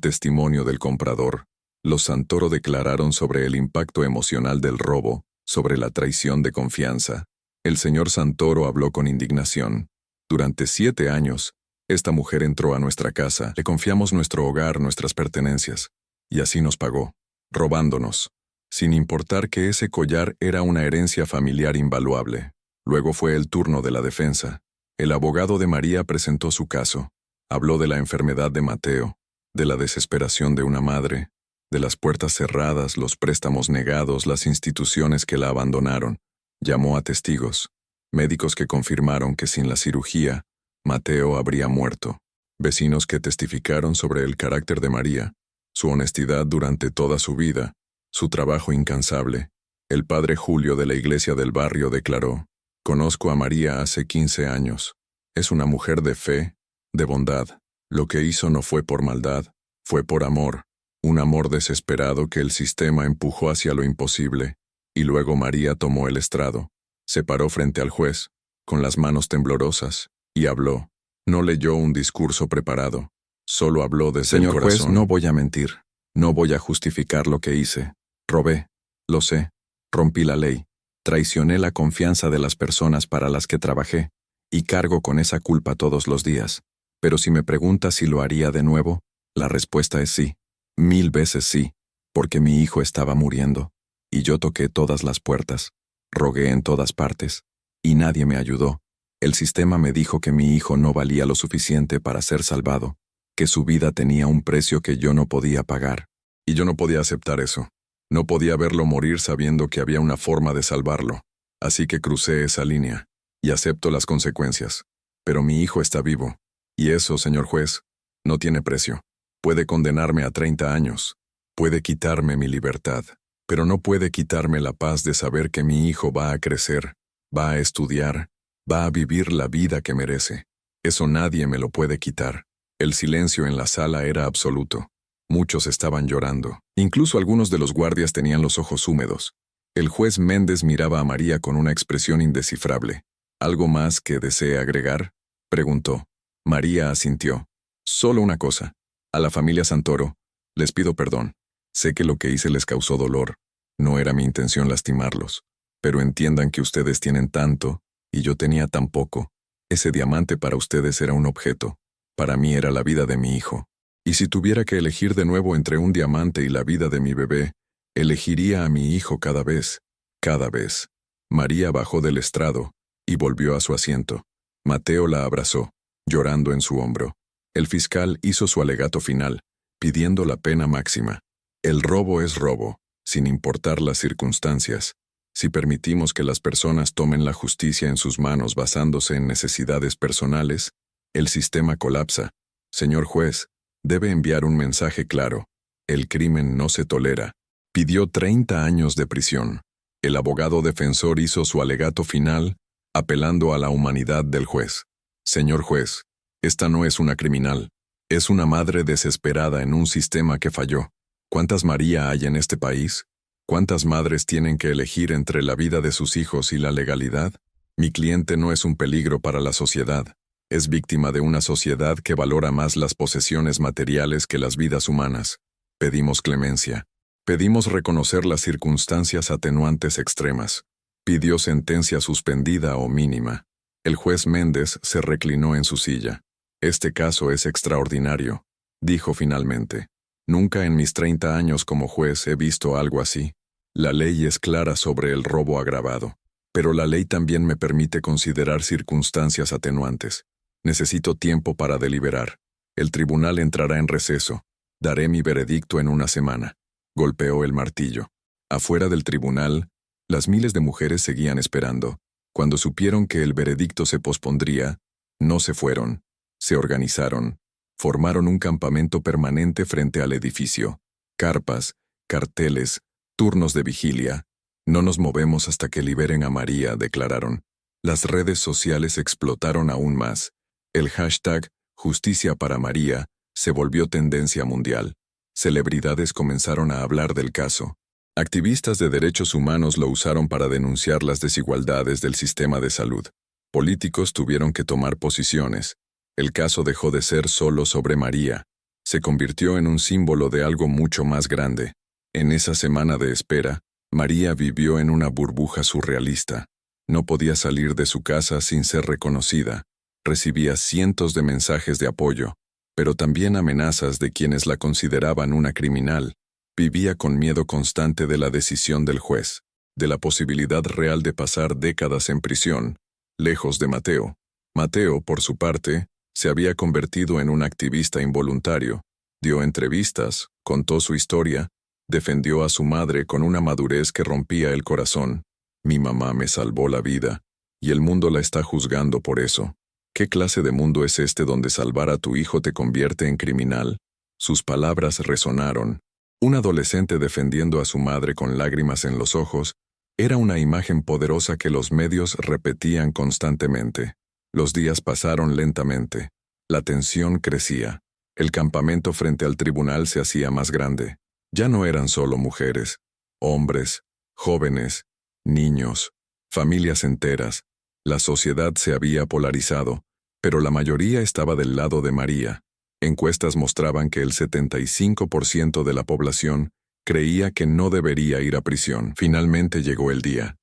testimonio del comprador. Los Santoro declararon sobre el impacto emocional del robo, sobre la traición de confianza. El señor Santoro habló con indignación. Durante 7 años, esta mujer entró a nuestra casa, le confiamos nuestro hogar, nuestras pertenencias, y así nos pagó, robándonos, sin importar que ese collar era una herencia familiar invaluable. Luego fue el turno de la defensa. El abogado de María presentó su caso. Habló de la enfermedad de Mateo, de la desesperación de una madre, de las puertas cerradas, los préstamos negados, las instituciones que la abandonaron. Llamó a testigos, médicos que confirmaron que sin la cirugía, Mateo habría muerto. Vecinos que testificaron sobre el carácter de María, su honestidad durante toda su vida, su trabajo incansable. El padre Julio de la iglesia del barrio declaró: «Conozco a María hace 15 años. Es una mujer de fe, de bondad. Lo que hizo no fue por maldad, fue por amor. Un amor desesperado que el sistema empujó hacia lo imposible». Y luego María tomó el estrado. Se paró frente al juez, con las manos temblorosas, y habló. No leyó un discurso preparado. Solo habló desde el corazón. Señor juez, no voy a mentir. No voy a justificar lo que hice. Robé. Lo sé. Rompí la ley. Traicioné la confianza de las personas para las que trabajé, y cargo con esa culpa todos los días. Pero si me preguntas si lo haría de nuevo, la respuesta es sí. 1000 veces sí, porque mi hijo estaba muriendo, y yo toqué todas las puertas, rogué en todas partes, y nadie me ayudó. El sistema me dijo que mi hijo no valía lo suficiente para ser salvado, que su vida tenía un precio que yo no podía pagar. Y yo no podía aceptar eso. No podía verlo morir sabiendo que había una forma de salvarlo. Así que crucé esa línea, y acepto las consecuencias. Pero mi hijo está vivo, y eso, señor juez, no tiene precio. Puede condenarme a 30 años, puede quitarme mi libertad, pero no puede quitarme la paz de saber que mi hijo va a crecer, va a estudiar, va a vivir la vida que merece. Eso nadie me lo puede quitar. El silencio en la sala era absoluto. Muchos estaban llorando. Incluso algunos de los guardias tenían los ojos húmedos. El juez Méndez miraba a María con una expresión indescifrable. ¿Algo más que desee agregar?, preguntó. María asintió. Solo una cosa. A la familia Santoro, les pido perdón. Sé que lo que hice les causó dolor. No era mi intención lastimarlos. Pero entiendan que ustedes tienen tanto, y yo tenía tan poco. Ese diamante para ustedes era un objeto. Para mí era la vida de mi hijo. Y si tuviera que elegir de nuevo entre un diamante y la vida de mi bebé, elegiría a mi hijo cada vez. Cada vez. María bajó del estrado y volvió a su asiento. Mateo la abrazó, llorando en su hombro. El fiscal hizo su alegato final, pidiendo la pena máxima. El robo es robo, sin importar las circunstancias. Si permitimos que las personas tomen la justicia en sus manos basándose en necesidades personales, el sistema colapsa. Señor juez, debe enviar un mensaje claro. El crimen no se tolera. Pidió 30 años de prisión. El abogado defensor hizo su alegato final, apelando a la humanidad del juez. Señor juez, esta no es una criminal. Es una madre desesperada en un sistema que falló. ¿Cuántas María hay en este país? ¿Cuántas madres tienen que elegir entre la vida de sus hijos y la legalidad? Mi cliente no es un peligro para la sociedad. Es víctima de una sociedad que valora más las posesiones materiales que las vidas humanas. Pedimos clemencia. Pedimos reconocer las circunstancias atenuantes extremas. Pidió sentencia suspendida o mínima. El juez Méndez se reclinó en su silla. Este caso es extraordinario, dijo finalmente. Nunca en mis 30 años como juez he visto algo así. La ley es clara sobre el robo agravado, pero la ley también me permite considerar circunstancias atenuantes. Necesito tiempo para deliberar. El tribunal entrará en receso. Daré mi veredicto en una semana. Golpeó el martillo. Afuera del tribunal, las miles de mujeres seguían esperando. Cuando supieron que el veredicto se pospondría, no se fueron. Se organizaron. Formaron un campamento permanente frente al edificio. Carpas, carteles, turnos de vigilia. No nos movemos hasta que liberen a María, declararon. Las redes sociales explotaron aún más. El hashtag Justicia para María se volvió tendencia mundial. Celebridades comenzaron a hablar del caso. Activistas de derechos humanos lo usaron para denunciar las desigualdades del sistema de salud. Políticos tuvieron que tomar posiciones. El caso dejó de ser solo sobre María. Se convirtió en un símbolo de algo mucho más grande. En esa semana de espera, María vivió en una burbuja surrealista. No podía salir de su casa sin ser reconocida. Recibía cientos de mensajes de apoyo, pero también amenazas de quienes la consideraban una criminal. Vivía con miedo constante de la decisión del juez, de la posibilidad real de pasar décadas en prisión, lejos de Mateo. Mateo, por su parte, se había convertido en un activista involuntario. Dio entrevistas, contó su historia, defendió a su madre con una madurez que rompía el corazón. Mi mamá me salvó la vida, y el mundo la está juzgando por eso. ¿Qué clase de mundo es este donde salvar a tu hijo te convierte en criminal? Sus palabras resonaron. Un adolescente defendiendo a su madre con lágrimas en los ojos era una imagen poderosa que los medios repetían constantemente. Los días pasaron lentamente. La tensión crecía. El campamento frente al tribunal se hacía más grande. Ya no eran solo mujeres, hombres, jóvenes, niños, familias enteras. La sociedad se había polarizado, pero la mayoría estaba del lado de María. Encuestas mostraban que el 75% de la población creía que no debería ir a prisión. Finalmente llegó el día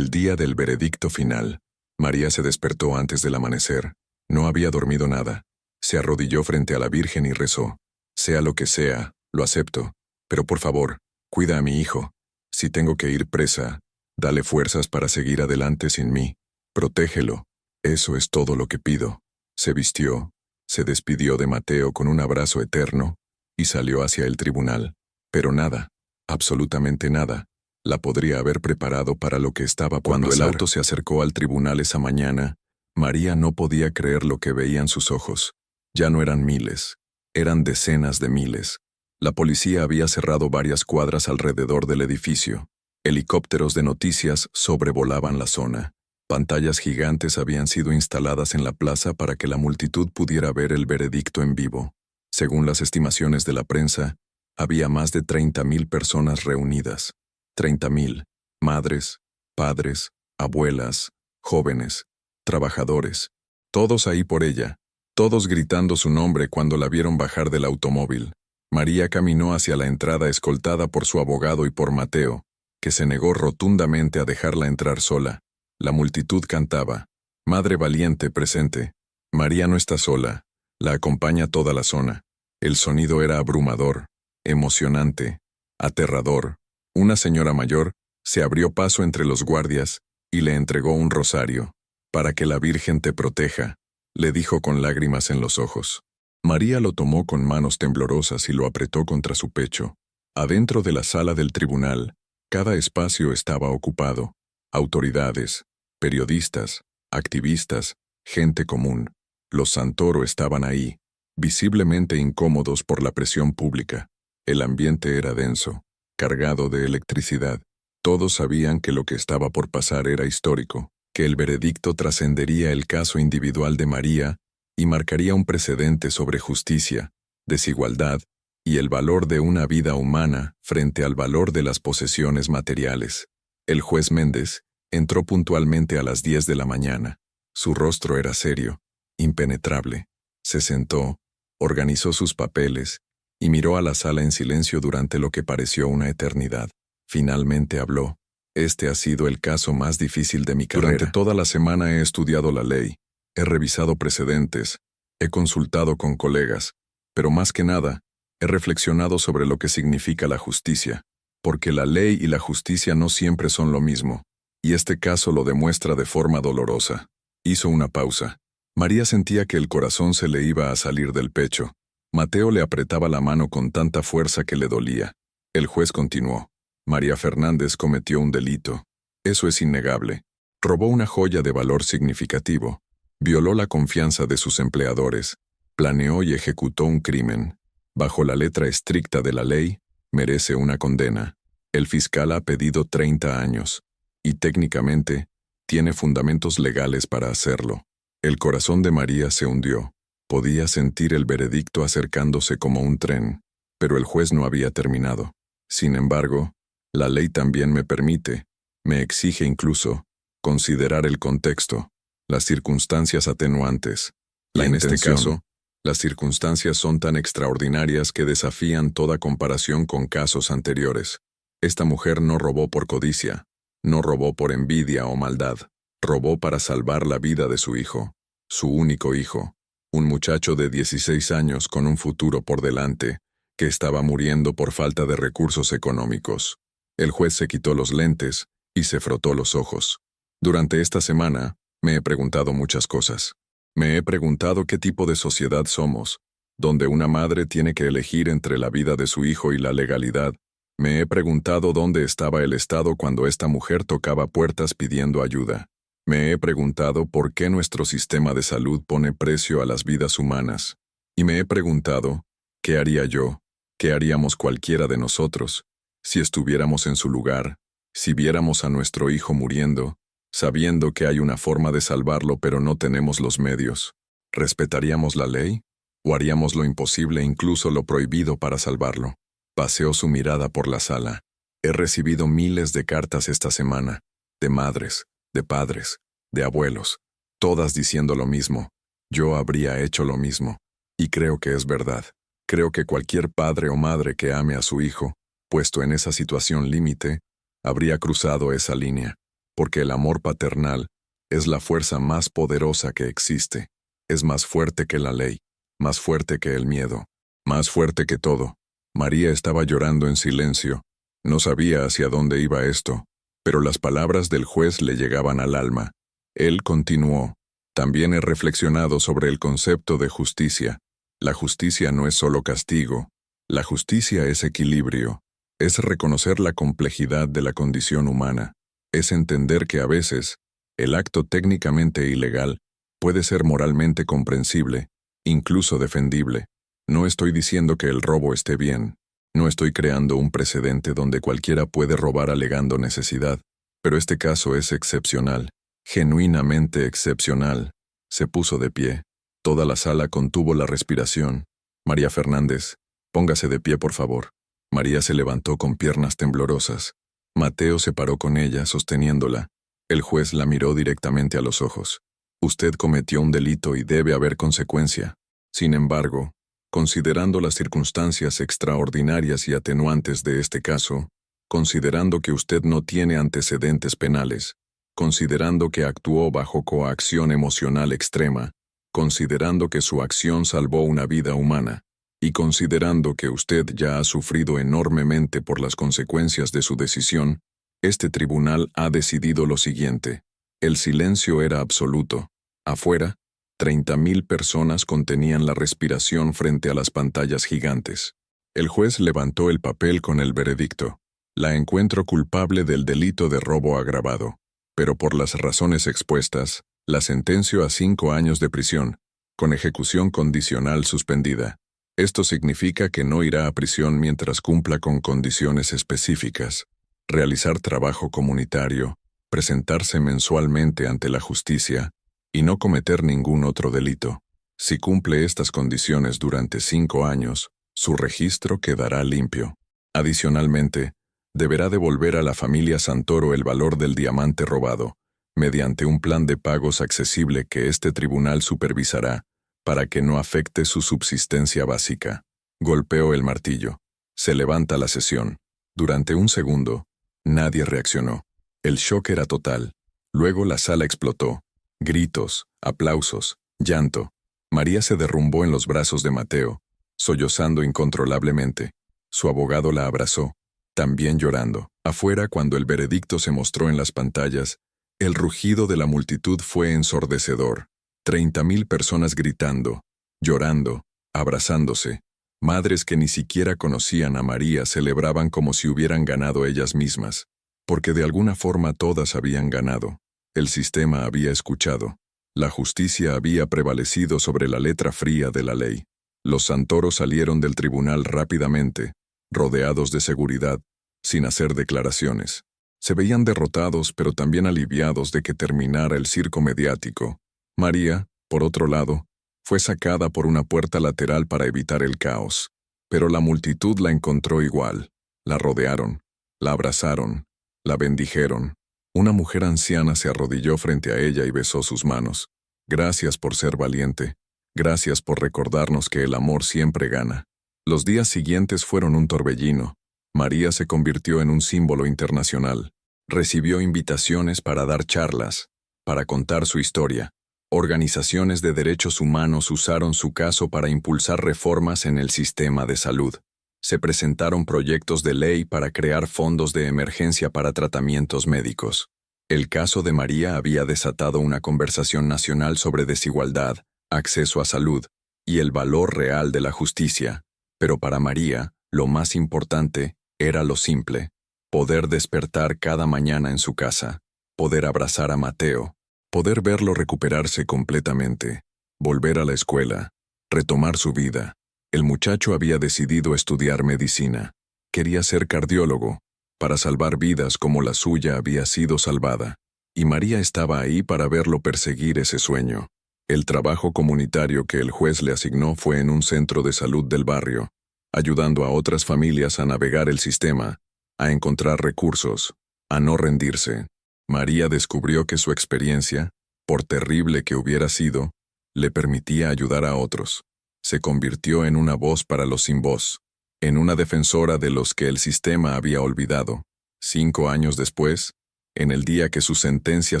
del veredicto final. María se despertó antes del amanecer. No había dormido nada. Se arrodilló frente a la Virgen y rezó. Sea lo que sea, lo acepto. Pero por favor, cuida a mi hijo. Si tengo que ir presa, dale fuerzas para seguir adelante sin mí. Protégelo. Eso es todo lo que pido. Se vistió, se despidió de Mateo con un abrazo eterno y salió hacia el tribunal. Pero nada, absolutamente nada, la podría haber preparado para lo que estaba por pasar. Cuando el auto se acercó al tribunal esa mañana, María no podía creer lo que veían sus ojos. Ya no eran miles, eran decenas de miles. La policía había cerrado varias cuadras alrededor del edificio. Helicópteros de noticias sobrevolaban la zona. Pantallas gigantes habían sido instaladas en la plaza para que la multitud pudiera ver el veredicto en vivo. Según las estimaciones de la prensa, había más de 30,000 personas reunidas. 30,000, madres, padres, abuelas, jóvenes, trabajadores, todos ahí por ella, todos gritando su nombre cuando la vieron bajar del automóvil. María caminó hacia la entrada escoltada por su abogado y por Mateo, que se negó rotundamente a dejarla entrar sola. La multitud cantaba, Madre valiente presente. María no está sola, la acompaña toda la zona. El sonido era abrumador, emocionante, aterrador. Una señora mayor se abrió paso entre los guardias y le entregó un rosario. Para que la Virgen te proteja, le dijo con lágrimas en los ojos. María lo tomó con manos temblorosas y lo apretó contra su pecho. Adentro de la sala del tribunal, cada espacio estaba ocupado. Autoridades, periodistas, activistas, gente común. Los Santoro estaban ahí, visiblemente incómodos por la presión pública. El ambiente era denso, cargado de electricidad. Todos sabían que lo que estaba por pasar era histórico, que el veredicto trascendería el caso individual de María y marcaría un precedente sobre justicia, desigualdad y el valor de una vida humana frente al valor de las posesiones materiales. El juez Méndez entró puntualmente a las 10 de la mañana. Su rostro era serio, impenetrable. Se sentó, organizó sus papeles y miró a la sala en silencio durante lo que pareció una eternidad. Finalmente habló. Este ha sido el caso más difícil de mi carrera. Durante toda la semana he estudiado la ley, he revisado precedentes, he consultado con colegas, pero más que nada, he reflexionado sobre lo que significa la justicia, porque la ley y la justicia no siempre son lo mismo, y este caso lo demuestra de forma dolorosa. Hizo una pausa. María sentía que el corazón se le iba a salir del pecho. Mateo le apretaba la mano con tanta fuerza que le dolía. El juez continuó. María Fernández cometió un delito. Eso es innegable. Robó una joya de valor significativo. Violó la confianza de sus empleadores. Planeó y ejecutó un crimen. Bajo la letra estricta de la ley, merece una condena. El fiscal ha pedido 30 años. Y técnicamente, tiene fundamentos legales para hacerlo. El corazón de María se hundió. Podía sentir el veredicto acercándose como un tren, pero el juez no había terminado. Sin embargo, la ley también me permite, me exige incluso, considerar el contexto, las circunstancias atenuantes. En este caso, las circunstancias son tan extraordinarias que desafían toda comparación con casos anteriores. Esta mujer no robó por codicia, no robó por envidia o maldad, robó para salvar la vida de su hijo, su único hijo, un muchacho de 16 años con un futuro por delante, que estaba muriendo por falta de recursos económicos. El juez se quitó los lentes y se frotó los ojos. Durante esta semana, me he preguntado muchas cosas. Me he preguntado qué tipo de sociedad somos, donde una madre tiene que elegir entre la vida de su hijo y la legalidad. Me he preguntado dónde estaba el Estado cuando esta mujer tocaba puertas pidiendo ayuda. Me he preguntado por qué nuestro sistema de salud pone precio a las vidas humanas. Y me he preguntado, ¿qué haría yo? ¿Qué haríamos cualquiera de nosotros? Si estuviéramos en su lugar, si viéramos a nuestro hijo muriendo, sabiendo que hay una forma de salvarlo pero no tenemos los medios, ¿respetaríamos la ley? ¿O haríamos lo imposible, incluso lo prohibido, para salvarlo? Paseó su mirada por la sala. He recibido miles de cartas esta semana, de madres, de padres, de abuelos, todas diciendo lo mismo. Yo habría hecho lo mismo. Y creo que es verdad. Creo que cualquier padre o madre que ame a su hijo, puesto en esa situación límite, habría cruzado esa línea, porque el amor paternal es la fuerza más poderosa que existe. Es más fuerte que la ley, más fuerte que el miedo, más fuerte que todo. María estaba llorando en silencio. No sabía hacia dónde iba esto, pero las palabras del juez le llegaban al alma. Él continuó. También he reflexionado sobre el concepto de justicia. La justicia no es solo castigo. La justicia es equilibrio. Es reconocer la complejidad de la condición humana. Es entender que a veces, el acto técnicamente ilegal puede ser moralmente comprensible, incluso defendible. No estoy diciendo que el robo esté bien. No estoy creando un precedente donde cualquiera puede robar alegando necesidad. Pero este caso es excepcional, genuinamente excepcional. Se puso de pie. Toda la sala contuvo la respiración. María Fernández, póngase de pie, por favor. María se levantó con piernas temblorosas. Mateo se paró con ella, sosteniéndola. El juez la miró directamente a los ojos. Usted cometió un delito y debe haber consecuencia. Sin embargo, considerando las circunstancias extraordinarias y atenuantes de este caso, considerando que usted no tiene antecedentes penales, considerando que actuó bajo coacción emocional extrema, considerando que su acción salvó una vida humana, y considerando que usted ya ha sufrido enormemente por las consecuencias de su decisión, este tribunal ha decidido lo siguiente. El silencio era absoluto. Afuera, 30.000 personas contenían la respiración frente a las pantallas gigantes. El juez levantó el papel con el veredicto. La encuentro culpable del delito de robo agravado, pero por las razones expuestas, la sentencio a 5 años de prisión, con ejecución condicional suspendida. Esto significa que no irá a prisión mientras cumpla con condiciones específicas: realizar trabajo comunitario, presentarse mensualmente ante la justicia y no cometer ningún otro delito. Si cumple estas condiciones durante 5 años, su registro quedará limpio. Adicionalmente, deberá devolver a la familia Santoro el valor del diamante robado, mediante un plan de pagos accesible que este tribunal supervisará, para que no afecte su subsistencia básica. Golpeó el martillo. Se levanta la sesión. Durante un segundo, nadie reaccionó. El shock era total. Luego la sala explotó. Gritos, aplausos, llanto. María se derrumbó en los brazos de Mateo, sollozando incontrolablemente. Su abogado la abrazó, también llorando. Afuera, cuando el veredicto se mostró en las pantallas, el rugido de la multitud fue ensordecedor. 30.000 personas gritando, llorando, abrazándose. Madres que ni siquiera conocían a María celebraban como si hubieran ganado ellas mismas, porque de alguna forma todas habían ganado. El sistema había escuchado. La justicia había prevalecido sobre la letra fría de la ley. Los Santoro salieron del tribunal rápidamente, rodeados de seguridad, sin hacer declaraciones. Se veían derrotados, pero también aliviados de que terminara el circo mediático. María, por otro lado, fue sacada por una puerta lateral para evitar el caos. Pero la multitud la encontró igual. La rodearon, la abrazaron, la bendijeron. Una mujer anciana se arrodilló frente a ella y besó sus manos. Gracias por ser valiente. Gracias por recordarnos que el amor siempre gana. Los días siguientes fueron un torbellino. María se convirtió en un símbolo internacional. Recibió invitaciones para dar charlas, para contar su historia. Organizaciones de derechos humanos usaron su caso para impulsar reformas en el sistema de salud. Se presentaron proyectos de ley para crear fondos de emergencia para tratamientos médicos. El caso de María había desatado una conversación nacional sobre desigualdad, acceso a salud y el valor real de la justicia. Pero para María, lo más importante era lo simple: poder despertar cada mañana en su casa, poder abrazar a Mateo, poder verlo recuperarse completamente, volver a la escuela, retomar su vida. El muchacho había decidido estudiar medicina. Quería ser cardiólogo, para salvar vidas como la suya había sido salvada. Y María estaba ahí para verlo perseguir ese sueño. El trabajo comunitario que el juez le asignó fue en un centro de salud del barrio, ayudando a otras familias a navegar el sistema, a encontrar recursos, a no rendirse. María descubrió que su experiencia, por terrible que hubiera sido, le permitía ayudar a otros. Se convirtió en una voz para los sin voz, en una defensora de los que el sistema había olvidado. 5 años después, en el día que su sentencia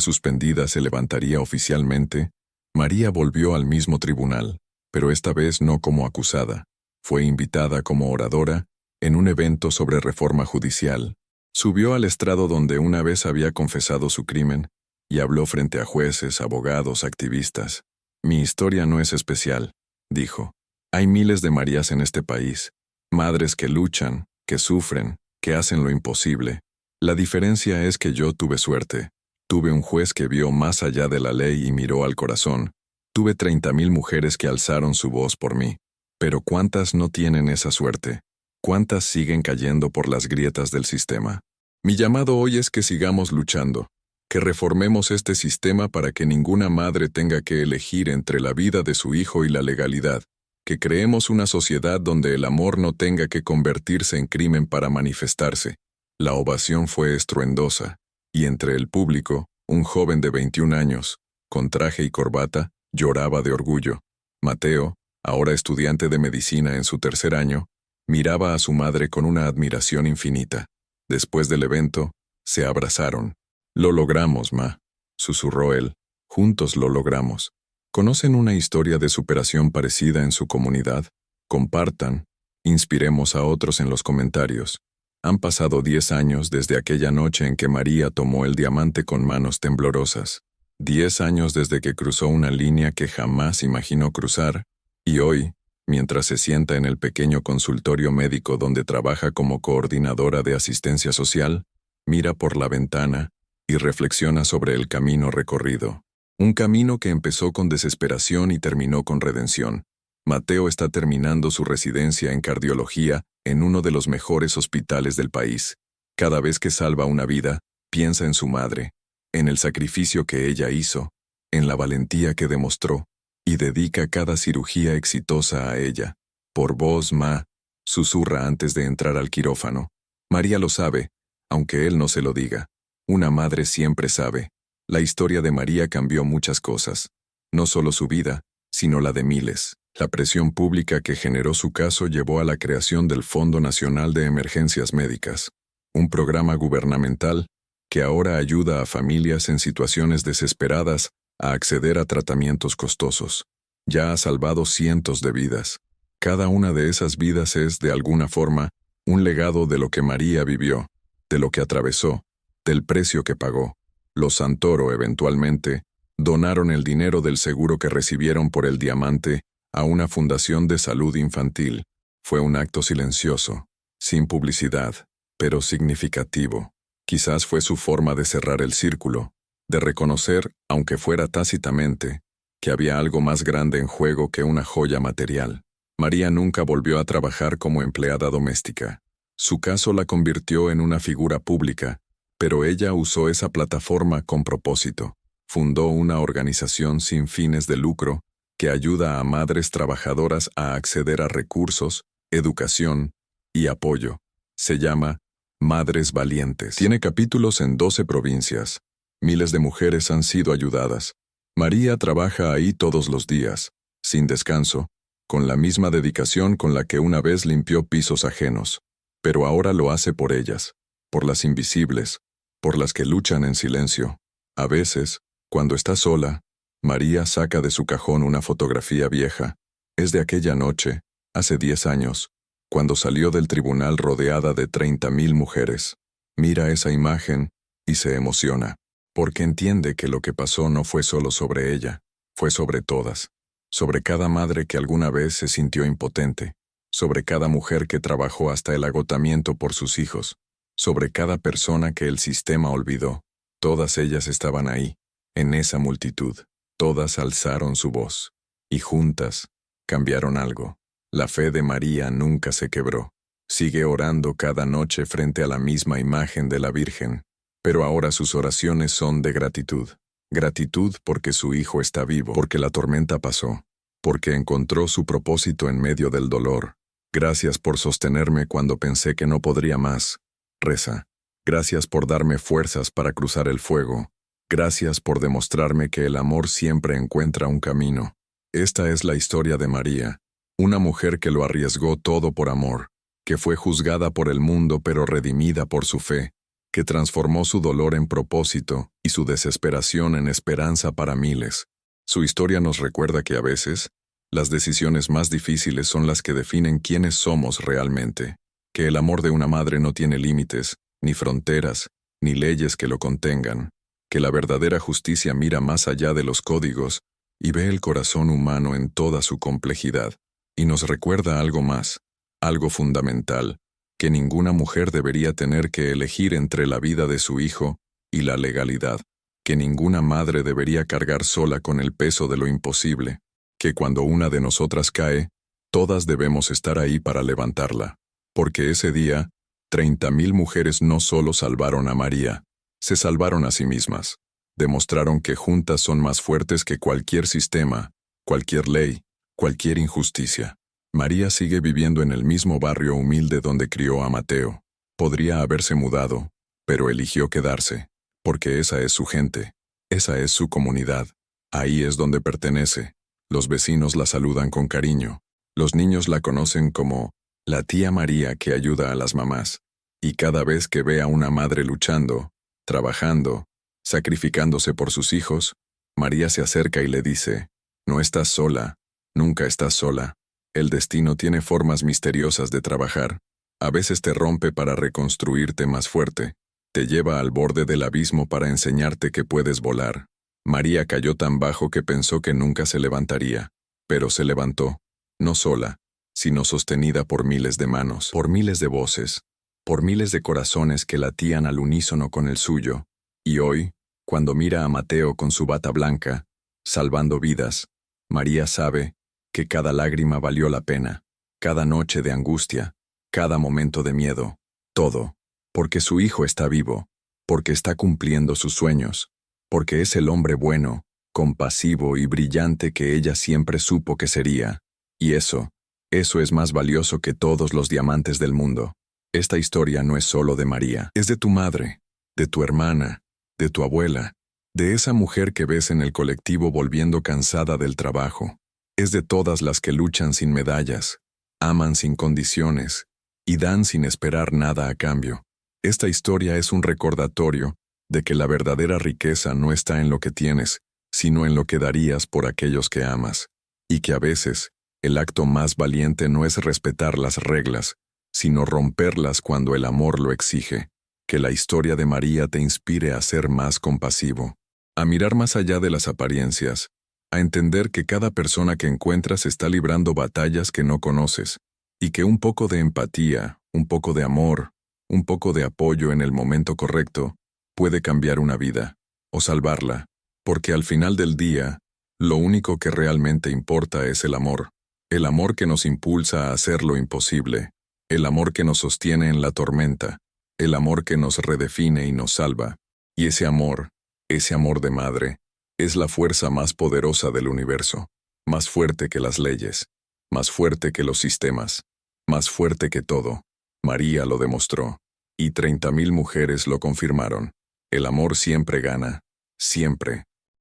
suspendida se levantaría oficialmente, María volvió al mismo tribunal, pero esta vez no como acusada. Fue invitada como oradora en un evento sobre reforma judicial. Subió al estrado donde una vez había confesado su crimen y habló frente a jueces, abogados, activistas. Mi historia no es especial, dijo. Hay miles de Marías en este país, madres que luchan, que sufren, que hacen lo imposible. La diferencia es que yo tuve suerte. Tuve un juez que vio más allá de la ley y miró al corazón. Tuve 30.000 mujeres que alzaron su voz por mí. Pero ¿cuántas no tienen esa suerte? ¿Cuántas siguen cayendo por las grietas del sistema? Mi llamado hoy es que sigamos luchando, que reformemos este sistema para que ninguna madre tenga que elegir entre la vida de su hijo y la legalidad, que creemos una sociedad donde el amor no tenga que convertirse en crimen para manifestarse. La ovación fue estruendosa, y entre el público, un joven de 21 años, con traje y corbata, lloraba de orgullo. Mateo, ahora estudiante de medicina en su 3er año, miraba a su madre con una admiración infinita. Después del evento, se abrazaron. «Lo logramos, ma», susurró él. «Juntos lo logramos». ¿Conocen una historia de superación parecida en su comunidad? Compartan, inspiremos a otros en los comentarios. Han pasado 10 años desde aquella noche en que María tomó el diamante con manos temblorosas. 10 años desde que cruzó una línea que jamás imaginó cruzar, y hoy, mientras se sienta en el pequeño consultorio médico donde trabaja como coordinadora de asistencia social, mira por la ventana y reflexiona sobre el camino recorrido. Un camino que empezó con desesperación y terminó con redención. Mateo está terminando su residencia en cardiología en uno de los mejores hospitales del país. Cada vez que salva una vida, piensa en su madre, en el sacrificio que ella hizo, en la valentía que demostró, y dedica cada cirugía exitosa a ella. Por vos, ma, susurra antes de entrar al quirófano. María lo sabe, aunque él no se lo diga. Una madre siempre sabe. La historia de María cambió muchas cosas. No solo su vida, sino la de miles. La presión pública que generó su caso llevó a la creación del Fondo Nacional de Emergencias Médicas, un programa gubernamental que ahora ayuda a familias en situaciones desesperadas a acceder a tratamientos costosos. Ya ha salvado cientos de vidas. Cada una de esas vidas es, de alguna forma, un legado de lo que María vivió, de lo que atravesó, del precio que pagó. Los Santoro, eventualmente, donaron el dinero del seguro que recibieron por el diamante a una fundación de salud infantil. Fue un acto silencioso, sin publicidad, pero significativo. Quizás fue su forma de cerrar el círculo, de reconocer, aunque fuera tácitamente, que había algo más grande en juego que una joya material. María nunca volvió a trabajar como empleada doméstica. Su caso la convirtió en una figura pública, pero ella usó esa plataforma con propósito. Fundó una organización sin fines de lucro que ayuda a madres trabajadoras a acceder a recursos, educación y apoyo. Se llama Madres Valientes. Tiene capítulos en 12 provincias. Miles de mujeres han sido ayudadas. María trabaja ahí todos los días, sin descanso, con la misma dedicación con la que una vez limpió pisos ajenos. Pero ahora lo hace por ellas, por las invisibles, por las que luchan en silencio. A veces, cuando está sola, María saca de su cajón una fotografía vieja. Es de aquella noche, hace 10 años, cuando salió del tribunal rodeada de 30.000 mujeres. Mira esa imagen y se emociona, porque entiende que lo que pasó no fue solo sobre ella, fue sobre todas, sobre cada madre que alguna vez se sintió impotente, sobre cada mujer que trabajó hasta el agotamiento por sus hijos, sobre cada persona que el sistema olvidó. Todas ellas estaban ahí, en esa multitud. Todas alzaron su voz, y juntas cambiaron algo. La fe de María nunca se quebró. Sigue orando cada noche frente a la misma imagen de la Virgen, pero ahora sus oraciones son de gratitud. Gratitud porque su hijo está vivo, porque la tormenta pasó, porque encontró su propósito en medio del dolor. Gracias por sostenerme cuando pensé que no podría más. Reza. Gracias por darme fuerzas para cruzar el fuego. Gracias por demostrarme que el amor siempre encuentra un camino. Esta es la historia de María, una mujer que lo arriesgó todo por amor, que fue juzgada por el mundo pero redimida por su fe, que transformó su dolor en propósito y su desesperación en esperanza para miles. Su historia nos recuerda que a veces, las decisiones más difíciles son las que definen quiénes somos realmente, que el amor de una madre no tiene límites, ni fronteras, ni leyes que lo contengan, que la verdadera justicia mira más allá de los códigos y ve el corazón humano en toda su complejidad, y nos recuerda algo más, algo fundamental, que ninguna mujer debería tener que elegir entre la vida de su hijo y la legalidad, que ninguna madre debería cargar sola con el peso de lo imposible, que cuando una de nosotras cae, todas debemos estar ahí para levantarla, porque ese día, 30.000 mujeres no solo salvaron a María, se salvaron a sí mismas. Demostraron que juntas son más fuertes que cualquier sistema, cualquier ley, cualquier injusticia. María sigue viviendo en el mismo barrio humilde donde crió a Mateo. Podría haberse mudado, pero eligió quedarse, porque esa es su gente, esa es su comunidad. Ahí es donde pertenece. Los vecinos la saludan con cariño. Los niños la conocen como la tía María que ayuda a las mamás. Y cada vez que ve a una madre luchando, trabajando, sacrificándose por sus hijos, María se acerca y le dice, no estás sola, nunca estás sola. El destino tiene formas misteriosas de trabajar. A veces te rompe para reconstruirte más fuerte. Te lleva al borde del abismo para enseñarte que puedes volar. María cayó tan bajo que pensó que nunca se levantaría, pero se levantó, no sola, sino sostenida por miles de manos, por miles de voces, por miles de corazones que latían al unísono con el suyo. Y hoy, cuando mira a Mateo con su bata blanca, salvando vidas, María sabe que cada lágrima valió la pena, cada noche de angustia, cada momento de miedo, todo, porque su hijo está vivo, porque está cumpliendo sus sueños, porque es el hombre bueno, compasivo y brillante que ella siempre supo que sería. Y eso es más valioso que todos los diamantes del mundo. Esta historia no es solo de María, es de tu madre, de tu hermana, de tu abuela, De esa mujer que ves en el colectivo volviendo cansada del trabajo. Es de todas las que luchan sin medallas, aman sin condiciones y dan sin esperar nada a cambio. Esta historia es un recordatorio de que la verdadera riqueza no está en lo que tienes, sino en lo que darías por aquellos que amas, y que a veces el acto más valiente no es respetar las reglas, sino romperlas cuando el amor lo exige. Que la historia de María te inspire a ser más compasivo, a mirar más allá de las apariencias, a entender que cada persona que encuentras está librando batallas que no conoces, y que un poco de empatía, un poco de amor, un poco de apoyo en el momento correcto, puede cambiar una vida, o salvarla, porque al final del día, lo único que realmente importa es el amor que nos impulsa a hacer lo imposible, el amor que nos sostiene en la tormenta, el amor que nos redefine y nos salva, y ese amor de madre, es la fuerza más poderosa del universo, más fuerte que las leyes, más fuerte que los sistemas, más fuerte que todo. María lo demostró, y 30.000 mujeres lo confirmaron. El amor siempre gana, siempre.